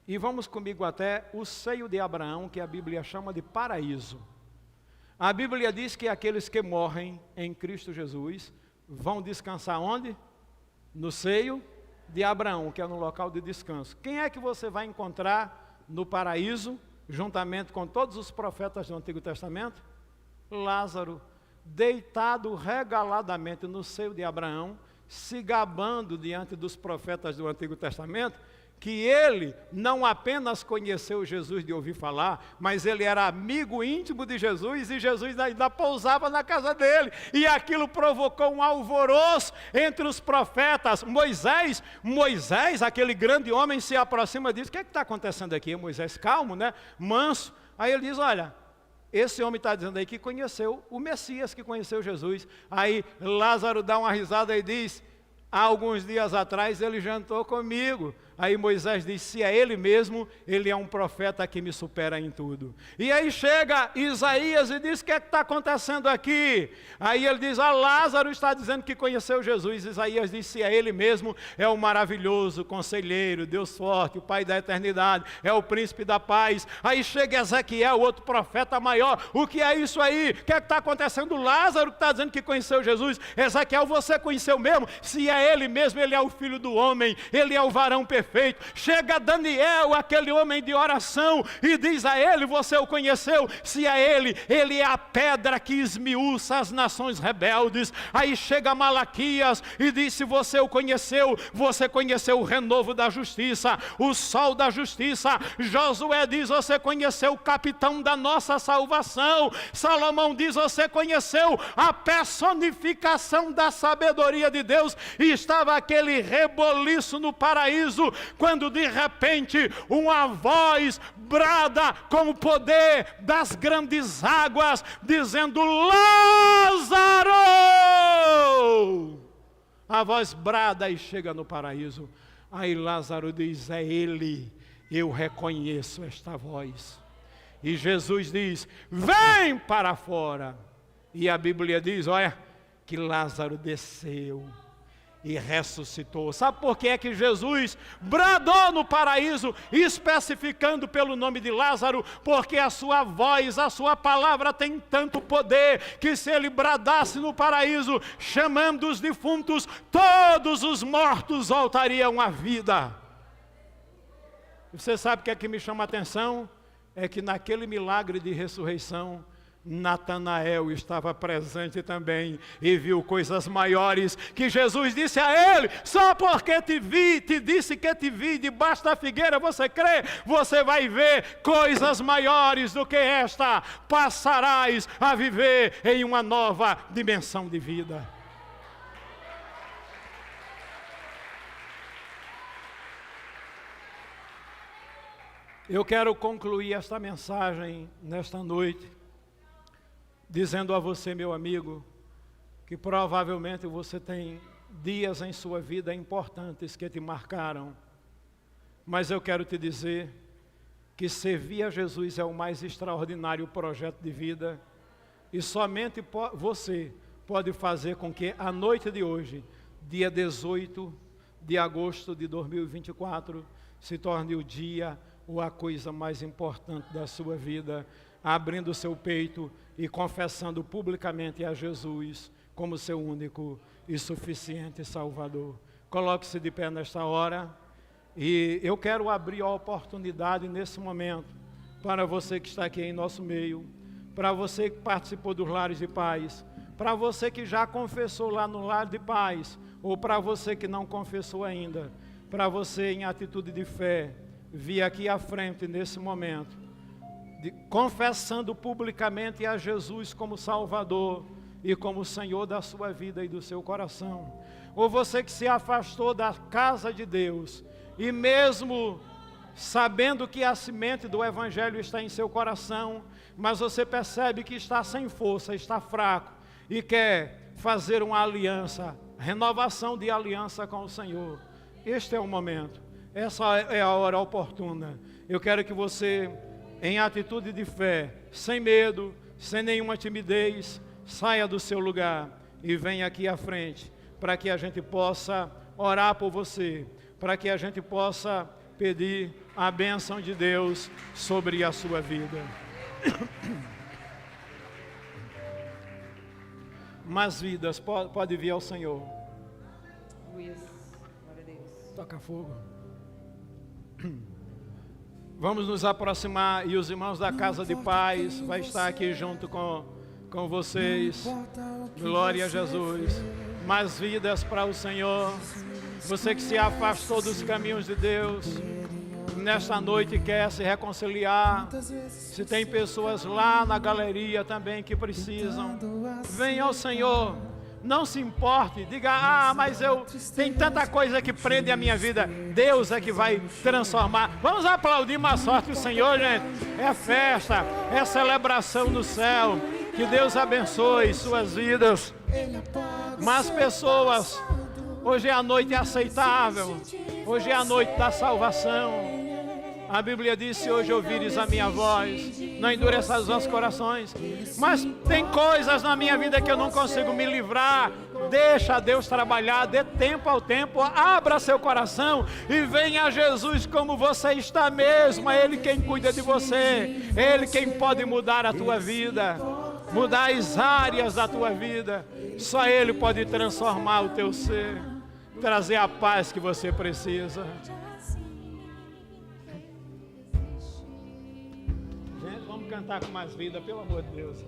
e vamos comigo até o seio de Abraão, que a Bíblia chama de paraíso. A Bíblia diz que aqueles que morrem em Cristo Jesus vão descansar onde? No seio de Abraão, que é no local de descanso. Quem é que você vai encontrar no paraíso, juntamente com todos os profetas do Antigo Testamento? Lázaro, deitado regaladamente no seio de Abraão, se gabando diante dos profetas do Antigo Testamento, que ele não apenas conheceu Jesus de ouvir falar, mas ele era amigo íntimo de Jesus, e Jesus ainda pousava na casa dele, e aquilo provocou um alvoroço entre os profetas. Moisés, aquele grande homem, se aproxima e diz: o que é que está acontecendo aqui? Moisés, calmo, né? Manso. Aí ele diz: olha, esse homem está dizendo aí que conheceu o Messias, que conheceu Jesus. Aí Lázaro dá uma risada e diz: há alguns dias atrás ele jantou comigo. Aí Moisés diz: se é ele mesmo, ele é um profeta que me supera em tudo. E aí chega Isaías e diz: o que é que está acontecendo aqui? Aí ele diz: Lázaro está dizendo que conheceu Jesus. Isaías diz: se é ele mesmo, é o maravilhoso conselheiro, Deus forte, o Pai da eternidade, é o príncipe da paz. Aí chega Ezequiel, outro profeta maior: o que é isso aí? O que é que está acontecendo? Lázaro que está dizendo que conheceu Jesus. Ezequiel, você conheceu mesmo? Se é ele mesmo, ele é o filho do homem, ele é o varão perfeito. Chega Daniel, aquele homem de oração, e diz a ele: você o conheceu? Se é ele é a pedra que esmiuça as nações rebeldes. Aí chega Malaquias e diz: se você o conheceu, você conheceu o renovo da justiça, o sol da justiça. Josué diz: você conheceu o capitão da nossa salvação. Salomão diz: você conheceu a personificação da sabedoria de Deus. E estava aquele reboliço no paraíso, quando de repente uma voz brada com o poder das grandes águas, dizendo: Lázaro! A voz brada e chega no paraíso. Aí Lázaro diz: é ele, eu reconheço esta voz. E Jesus diz: vem para fora. E a Bíblia diz, olha, que Lázaro desceu e ressuscitou. Sabe por que é que Jesus bradou no paraíso, especificando pelo nome de Lázaro? Porque a sua voz, a sua palavra tem tanto poder, que se ele bradasse no paraíso, chamando os defuntos, todos os mortos voltariam à vida. Você sabe o que é que me chama a atenção? É que naquele milagre de ressurreição, Natanael estava presente também e viu coisas maiores, que Jesus disse a ele: só porque te disse que te vi debaixo da figueira, você crê? Você vai ver coisas maiores do que esta, passarás a viver em uma nova dimensão de vida. Eu quero concluir esta mensagem nesta noite dizendo a você, meu amigo, que provavelmente você tem dias em sua vida importantes que te marcaram, mas eu quero te dizer que servir a Jesus é o mais extraordinário projeto de vida, e somente você pode fazer com que a noite de hoje, dia 18 de agosto de 2024, se torne o dia ou a coisa mais importante da sua vida, abrindo o seu peito e confessando publicamente a Jesus como seu único e suficiente Salvador. Coloque-se de pé nesta hora, e eu quero abrir a oportunidade nesse momento para você que está aqui em nosso meio, para você que participou dos Lares de Paz, para você que já confessou lá no Lar de Paz, ou para você que não confessou ainda, para você em atitude de fé, vir aqui à frente nesse momento, confessando publicamente a Jesus como Salvador e como Senhor da sua vida e do seu coração. Ou você que se afastou da casa de Deus, e mesmo sabendo que a semente do Evangelho está em seu coração, mas você percebe que está sem força, está fraco, e quer fazer uma aliança, renovação de aliança com o Senhor. Este é o momento, essa é a hora oportuna. Eu quero que você, em atitude de fé, sem medo, sem nenhuma timidez, saia do seu lugar e venha aqui à frente, para que a gente possa orar por você, para que a gente possa pedir a bênção de Deus sobre a sua vida. Mas vidas, pode vir ao Senhor. Glória a Deus. Toca fogo. Vamos nos aproximar, e os irmãos da Casa de Paz vai estar aqui junto com vocês. Glória a Jesus. Mais vidas para o Senhor. Você que se afastou dos caminhos de Deus, nesta noite quer se reconciliar. Se tem pessoas lá na galeria também que precisam, venha ao Senhor. Não se importe, diga, mas tem tanta coisa que prende a minha vida. Deus é que vai transformar. Vamos aplaudir mais forte o Senhor, gente. É festa, é celebração no céu. Que Deus abençoe suas vidas. Mas pessoas, hoje é a noite aceitável. Hoje é a noite da salvação. A Bíblia diz, se hoje ouvires a minha voz, não endureças os vossos corações. Mas tem coisas na minha vida que eu não consigo me livrar. Deixa Deus trabalhar, dê tempo ao tempo, abra seu coração e venha a Jesus como você está mesmo. É Ele quem cuida de você, é Ele quem pode mudar a tua vida, mudar as áreas da tua vida. Só Ele pode transformar o teu ser, trazer a paz que você precisa. Cantar com mais vida, pelo amor de Deus.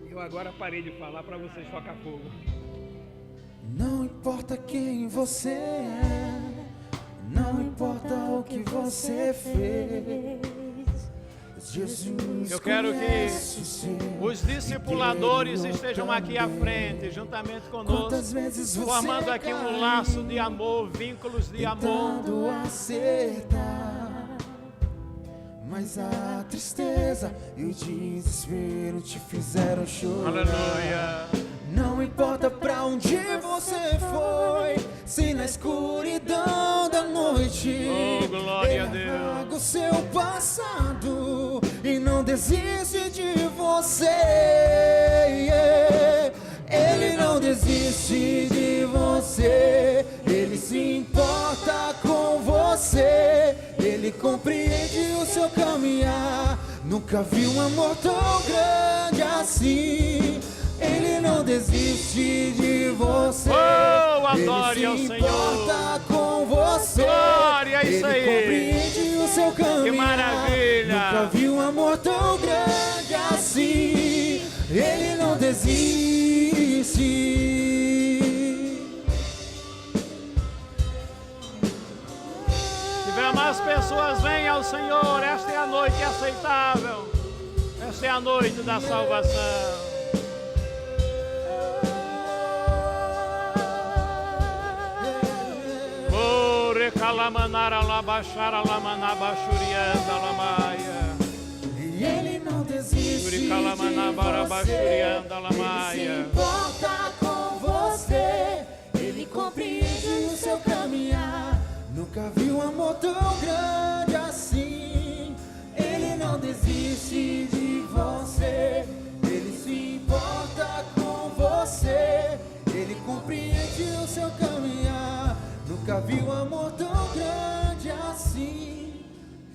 Eu agora parei de falar para vocês tocar fogo. Não importa quem você é, não importa o que você fez, Jesus. Eu quero que os discipuladores estejam aqui à frente, juntamente conosco, formando aqui um laço de amor, vínculos de amor. Acertar, mas a tristeza e o desespero te fizeram chorar. Aleluia. Não importa pra onde você foi, se na escuridão da noite, oh, glória a Deus, apaga o seu passado e não desiste de você. Ele não desiste de você, Ele se importa com você, Ele compreende o seu caminhar. Nunca vi um amor tão grande assim. Ele não desiste de você. Oh, adore ao Senhor. Ele se Senhor. importa com você. Glória, é isso Ele aí. compreende o seu caminho. Que maravilha. Nunca vi um amor tão grande assim. Ele não desiste. Se tiver mais pessoas, venham ao Senhor. Esta é a noite aceitável. Esta é a noite da salvação. Calamanara labachara lamanabachurianda lamaia. E Ele não desiste de você. Ele se importa com você. Ele compreende o seu caminhar. Nunca vi um amor tão grande assim. Ele não desiste de você. Ele se importa com você. Ele compreende o seu caminhar. Nunca vi um amor tão grande assim.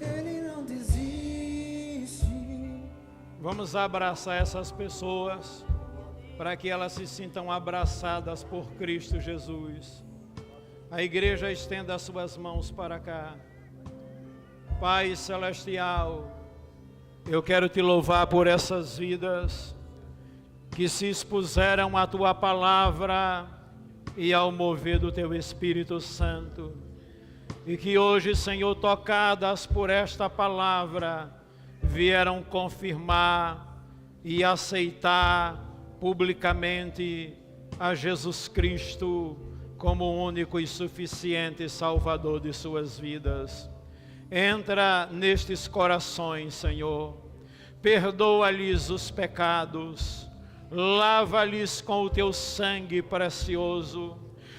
Ele não desiste. Vamos abraçar essas pessoas para que elas se sintam abraçadas por Cristo Jesus. A igreja estenda as suas mãos para cá. Pai Celestial, eu quero te louvar por essas vidas que se expuseram à tua palavra e ao mover do teu Espírito Santo, e que hoje, Senhor, tocadas por esta palavra, vieram confirmar e aceitar publicamente a Jesus Cristo como o único e suficiente Salvador de suas vidas. Entra nestes corações, Senhor, perdoa-lhes os pecados, lava-lhes com o teu sangue precioso,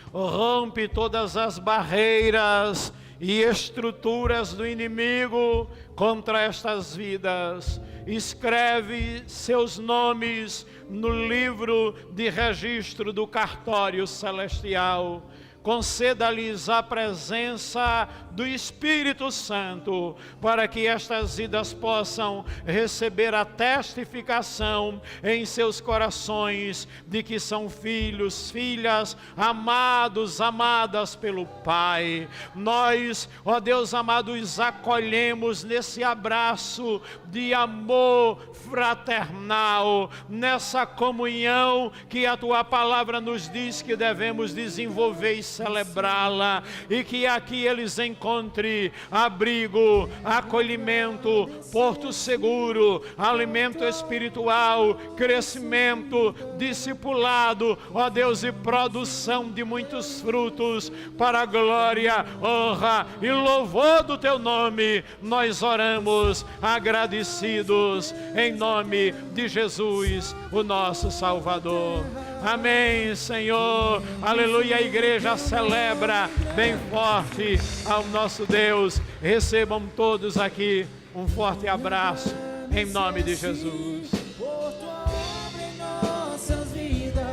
rompe todas as barreiras e estruturas do inimigo contra estas vidas, escreve seus nomes no livro de registro do cartório celestial, conceda-lhes a presença do Espírito Santo, para que estas vidas possam receber a testificação em seus corações de que são filhos, filhas, amados, amadas pelo Pai. Nós, ó Deus amado, os acolhemos nesse abraço de amor fraternal, nessa comunhão que a Tua palavra nos diz que devemos desenvolver e celebrá-la, e que aqui eles encontrem abrigo, acolhimento, porto seguro, alimento espiritual, crescimento, discipulado, ó Deus, e produção de muitos frutos para a glória, honra e louvor do Teu nome. Nós oramos agradecidos em nome de Jesus, o nosso Salvador. Amém, Senhor. Aleluia. A igreja celebra bem forte ao nosso Deus. Recebam todos aqui um forte abraço em nome de Jesus. Por tua obra em nossas vidas,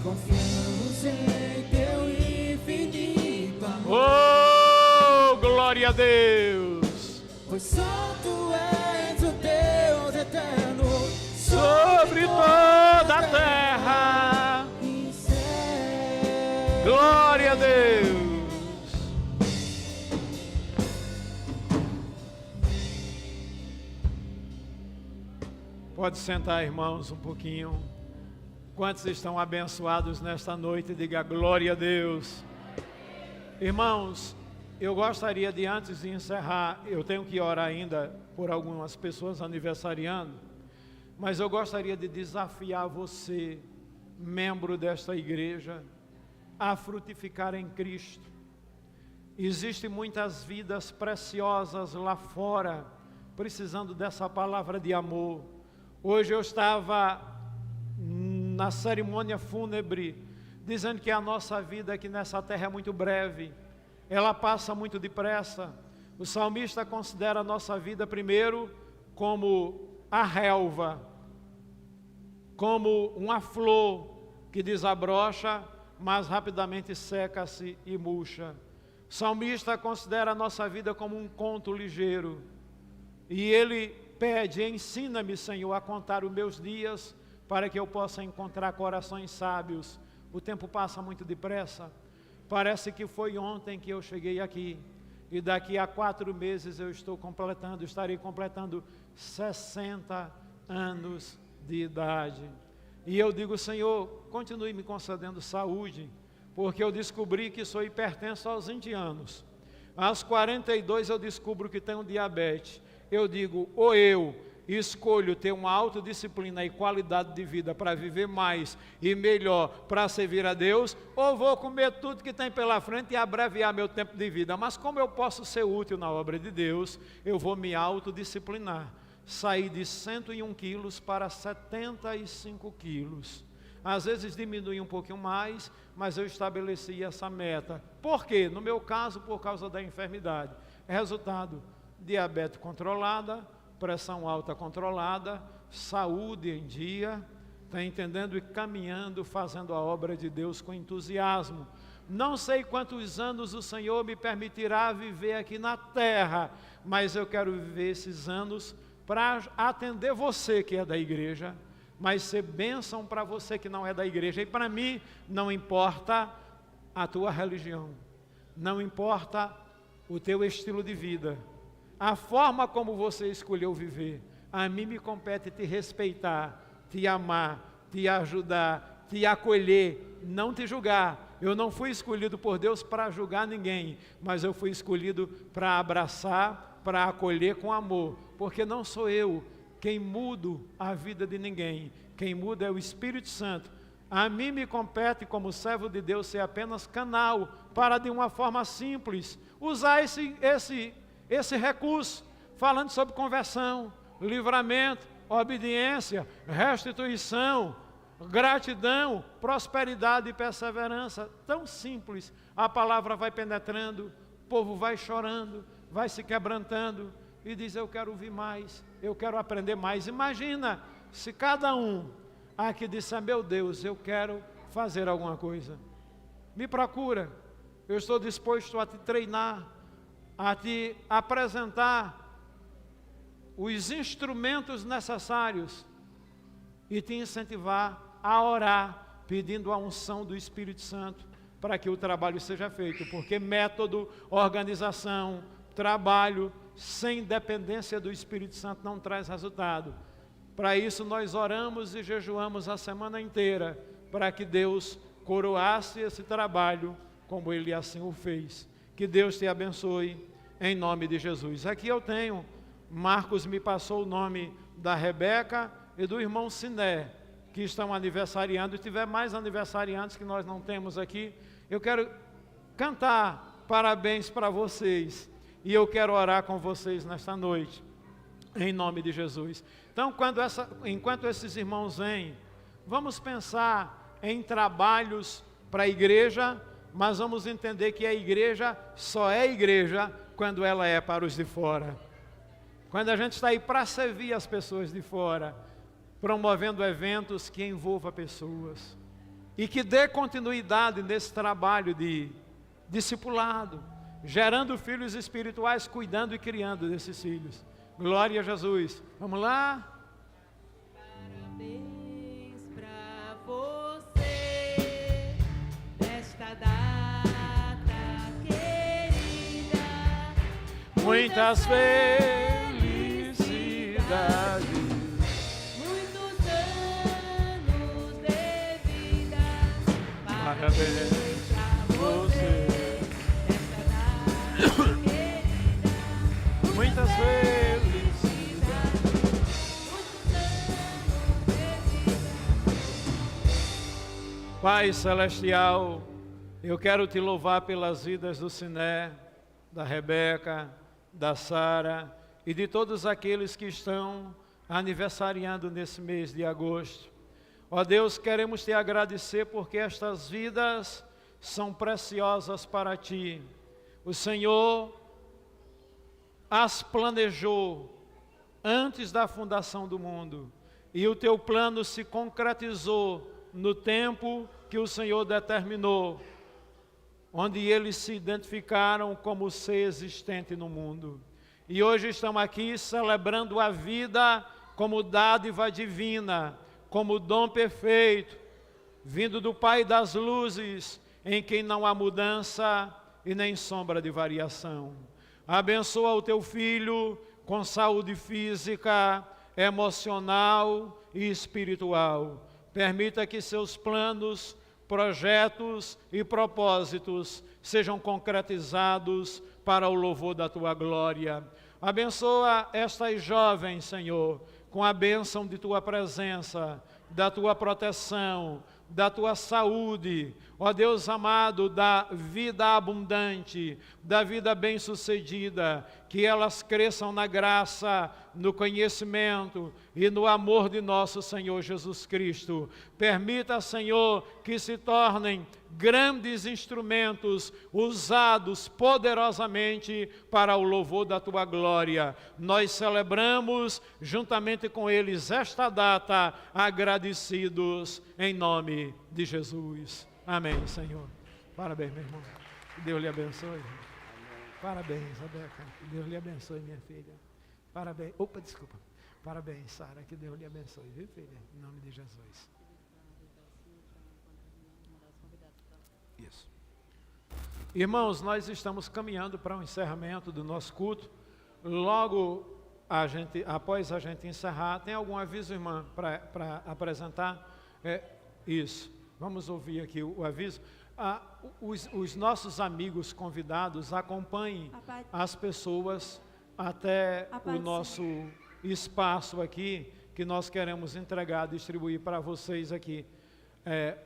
confiamos em teu infinito amor. Oh, glória a Deus. Pois só tu és o Deus eterno Sobre toda a terra. e céu. Glória a Deus. Pode sentar, irmãos, um pouquinho. Quantos estão abençoados nesta noite? Diga glória a Deus. Irmãos, eu gostaria de, antes de encerrar, eu tenho que orar ainda por algumas pessoas aniversariando, mas eu gostaria de desafiar você, membro desta igreja, a frutificar em Cristo. Existem muitas vidas preciosas lá fora, precisando dessa palavra de amor. Hoje eu estava na cerimônia fúnebre, dizendo que a nossa vida aqui nessa terra é muito breve, ela passa muito depressa. O salmista considera a nossa vida primeiro como a relva, como uma flor que desabrocha, mas rapidamente seca-se e murcha. O salmista considera a nossa vida como um conto ligeiro, e ele pede: ensina-me, Senhor, a contar os meus dias, para que eu possa encontrar corações sábios. O tempo passa muito depressa, parece que foi ontem que eu cheguei aqui, e daqui a 4 meses eu estarei completando 60 anos de idade. E eu digo: Senhor, continue me concedendo saúde, porque eu descobri que sou hipertenso aos 20 anos. Aos 42 eu descubro que tenho diabetes. Eu digo: ou eu escolho ter uma autodisciplina e qualidade de vida para viver mais e melhor para servir a Deus, ou vou comer tudo que tem pela frente e abreviar meu tempo de vida. Mas como eu posso ser útil na obra de Deus, eu vou me autodisciplinar. Saí de 101 quilos para 75 quilos. Às vezes diminui um pouquinho mais, mas eu estabeleci essa meta. Por quê? No meu caso, por causa da enfermidade. Resultado: diabetes controlada, pressão alta controlada, saúde em dia, está entendendo? E caminhando, fazendo a obra de Deus com entusiasmo. Não sei quantos anos o Senhor me permitirá viver aqui na terra, mas eu quero viver esses anos para atender você que é da igreja, mas ser bênção para você que não é da igreja. E para mim, não importa a tua religião, não importa o teu estilo de vida, a forma como você escolheu viver. A mim me compete te respeitar, te amar, te ajudar, te acolher, não te julgar. Eu não fui escolhido por Deus para julgar ninguém, mas eu fui escolhido para abraçar, para acolher com amor, porque não sou eu quem mudo a vida de ninguém, quem muda é o Espírito Santo. A mim me compete, como servo de Deus, ser apenas canal para, de uma forma simples, usar esse recurso, falando sobre conversão, livramento, obediência, restituição, gratidão, prosperidade e perseverança. Tão simples, a palavra vai penetrando, o povo vai chorando, vai se quebrantando e diz: eu quero ouvir mais, eu quero aprender mais. Imagina se cada um aqui disser: meu Deus, eu quero fazer alguma coisa. me procura. Eu estou disposto a te treinar, a te apresentar os instrumentos necessários e te incentivar a orar, pedindo a unção do Espírito Santo para que o trabalho seja feito, porque método, organização, trabalho sem dependência do Espírito Santo não traz resultado. Para isso nós oramos e jejuamos a semana inteira, para que Deus coroasse esse trabalho como Ele assim o fez. Que Deus te abençoe em nome de Jesus. Aqui eu tenho, Marcos me passou o nome da Rebeca e do irmão Siné, que estão aniversariando. E tiver mais aniversariantes que nós não temos aqui, eu quero cantar parabéns para vocês. E eu quero orar com vocês nesta noite, em nome de Jesus. Então, enquanto esses irmãos vêm, vamos pensar em trabalhos para a igreja, mas vamos entender que a igreja só é igreja quando ela é para os de fora. Quando a gente está aí para servir as pessoas de fora, promovendo eventos que envolvam pessoas e que dê continuidade nesse trabalho de discipulado, gerando filhos espirituais, cuidando e criando desses filhos. Glória a Jesus. Vamos lá? Parabéns pra você nesta data querida. Muitas felicidades. Muitos anos de vida. Parabéns pra você. Muitas felicidades. Pai Celestial, eu quero te louvar pelas vidas do Siné, da Rebeca, da Sara e de todos aqueles que estão aniversariando nesse mês de agosto. Ó Deus, queremos te agradecer porque estas vidas são preciosas para ti. O Senhor as planejou antes da fundação do mundo, e o teu plano se concretizou no tempo que o Senhor determinou, onde eles se identificaram como ser existente no mundo. E hoje estamos aqui celebrando a vida como dádiva divina, como dom perfeito, vindo do Pai das luzes, em quem não há mudança e nem sombra de variação. Abençoa o teu filho com saúde física, emocional e espiritual. Permita que seus planos, projetos e propósitos sejam concretizados para o louvor da tua glória. Abençoa estas jovens, Senhor, com a bênção de tua presença, da tua proteção, da tua saúde, ó Deus amado, da vida abundante, da vida bem-sucedida, que elas cresçam na graça, no conhecimento e no amor de nosso Senhor Jesus Cristo. Permita, Senhor, que se tornem grandes instrumentos usados poderosamente para o louvor da tua glória. Nós celebramos juntamente com eles esta data, agradecidos em nome de Jesus. Amém, Senhor. Parabéns, meu irmão. Que Deus lhe abençoe. Parabéns, Rebeca. Que Deus lhe abençoe, minha filha. Parabéns. Opa, desculpa. Parabéns, Sara. Que Deus lhe abençoe, viu, filha? Em nome de Jesus. Isso. Irmãos, nós estamos caminhando para o encerramento do nosso culto. Logo, após a gente encerrar, tem algum aviso, irmã, para apresentar? Isso. Vamos ouvir aqui o aviso. Os nossos amigos convidados acompanhem as pessoas até o nosso espaço aqui, que nós queremos entregar, distribuir para vocês aqui.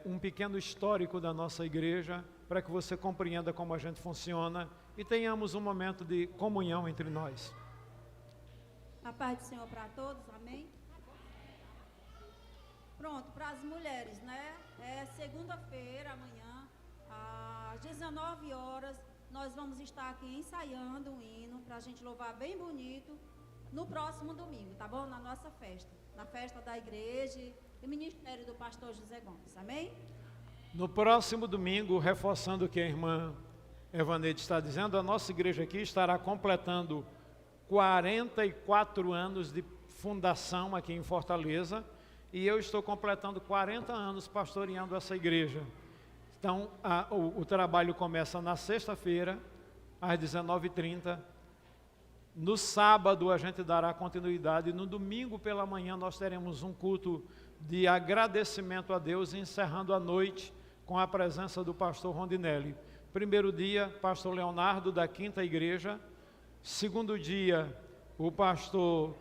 Um pequeno histórico da nossa igreja, para que você compreenda como a gente funciona e tenhamos um momento de comunhão entre nós. A paz do Senhor para todos, amém? Pronto, para as mulheres, né? Segunda-feira, amanhã, às 19 horas, nós vamos estar aqui ensaiando um hino para a gente louvar bem bonito no próximo domingo, tá bom? Na nossa festa, na festa da igreja e ministério do pastor José Gomes, amém? No próximo domingo, reforçando o que a irmã Evaneide está dizendo, a nossa igreja aqui estará completando 44 anos de fundação aqui em Fortaleza, e eu estou completando 40 anos pastoreando essa igreja. Então, o trabalho começa na sexta-feira, às 19h30. No sábado a gente dará continuidade, e no domingo pela manhã nós teremos um culto de agradecimento a Deus, encerrando a noite com a presença do pastor Rondinelli. Primeiro dia, pastor Leonardo, da 5ª Igreja. Segundo dia, o pastor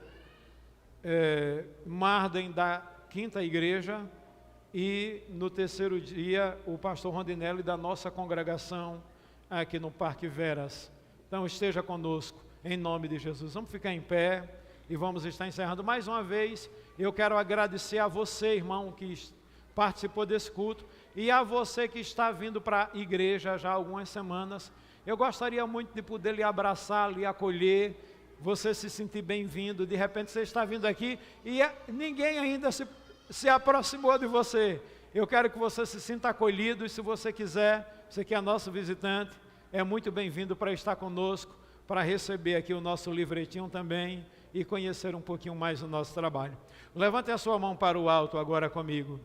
Marden, da 5ª Igreja. E no terceiro dia, o pastor Rondinelli, da nossa congregação aqui no Parque Veras. Então esteja conosco, em nome de Jesus. Vamos ficar em pé e vamos estar encerrando. Mais uma vez, eu quero agradecer a você, irmão, que participou desse culto, e a você que está vindo para a igreja já há algumas semanas. Eu gostaria muito de poder lhe abraçar, lhe acolher, você se sentir bem-vindo. De repente você está vindo aqui e ninguém ainda se aproximou de você. Eu quero que você se sinta acolhido, e se você quiser, você que é nosso visitante, é muito bem-vindo para estar conosco, para receber aqui o nosso livretinho também e conhecer um pouquinho mais o nosso trabalho. Levante a sua mão para o alto agora comigo.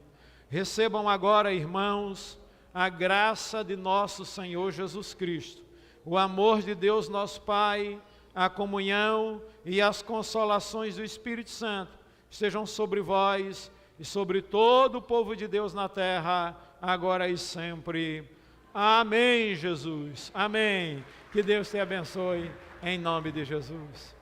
Recebam agora, irmãos, a graça de nosso Senhor Jesus Cristo, o amor de Deus nosso Pai, a comunhão e as consolações do Espírito Santo estejam sobre vós e sobre todo o povo de Deus na terra, agora e sempre. Amém, Jesus. Amém. Que Deus te abençoe, em nome de Jesus.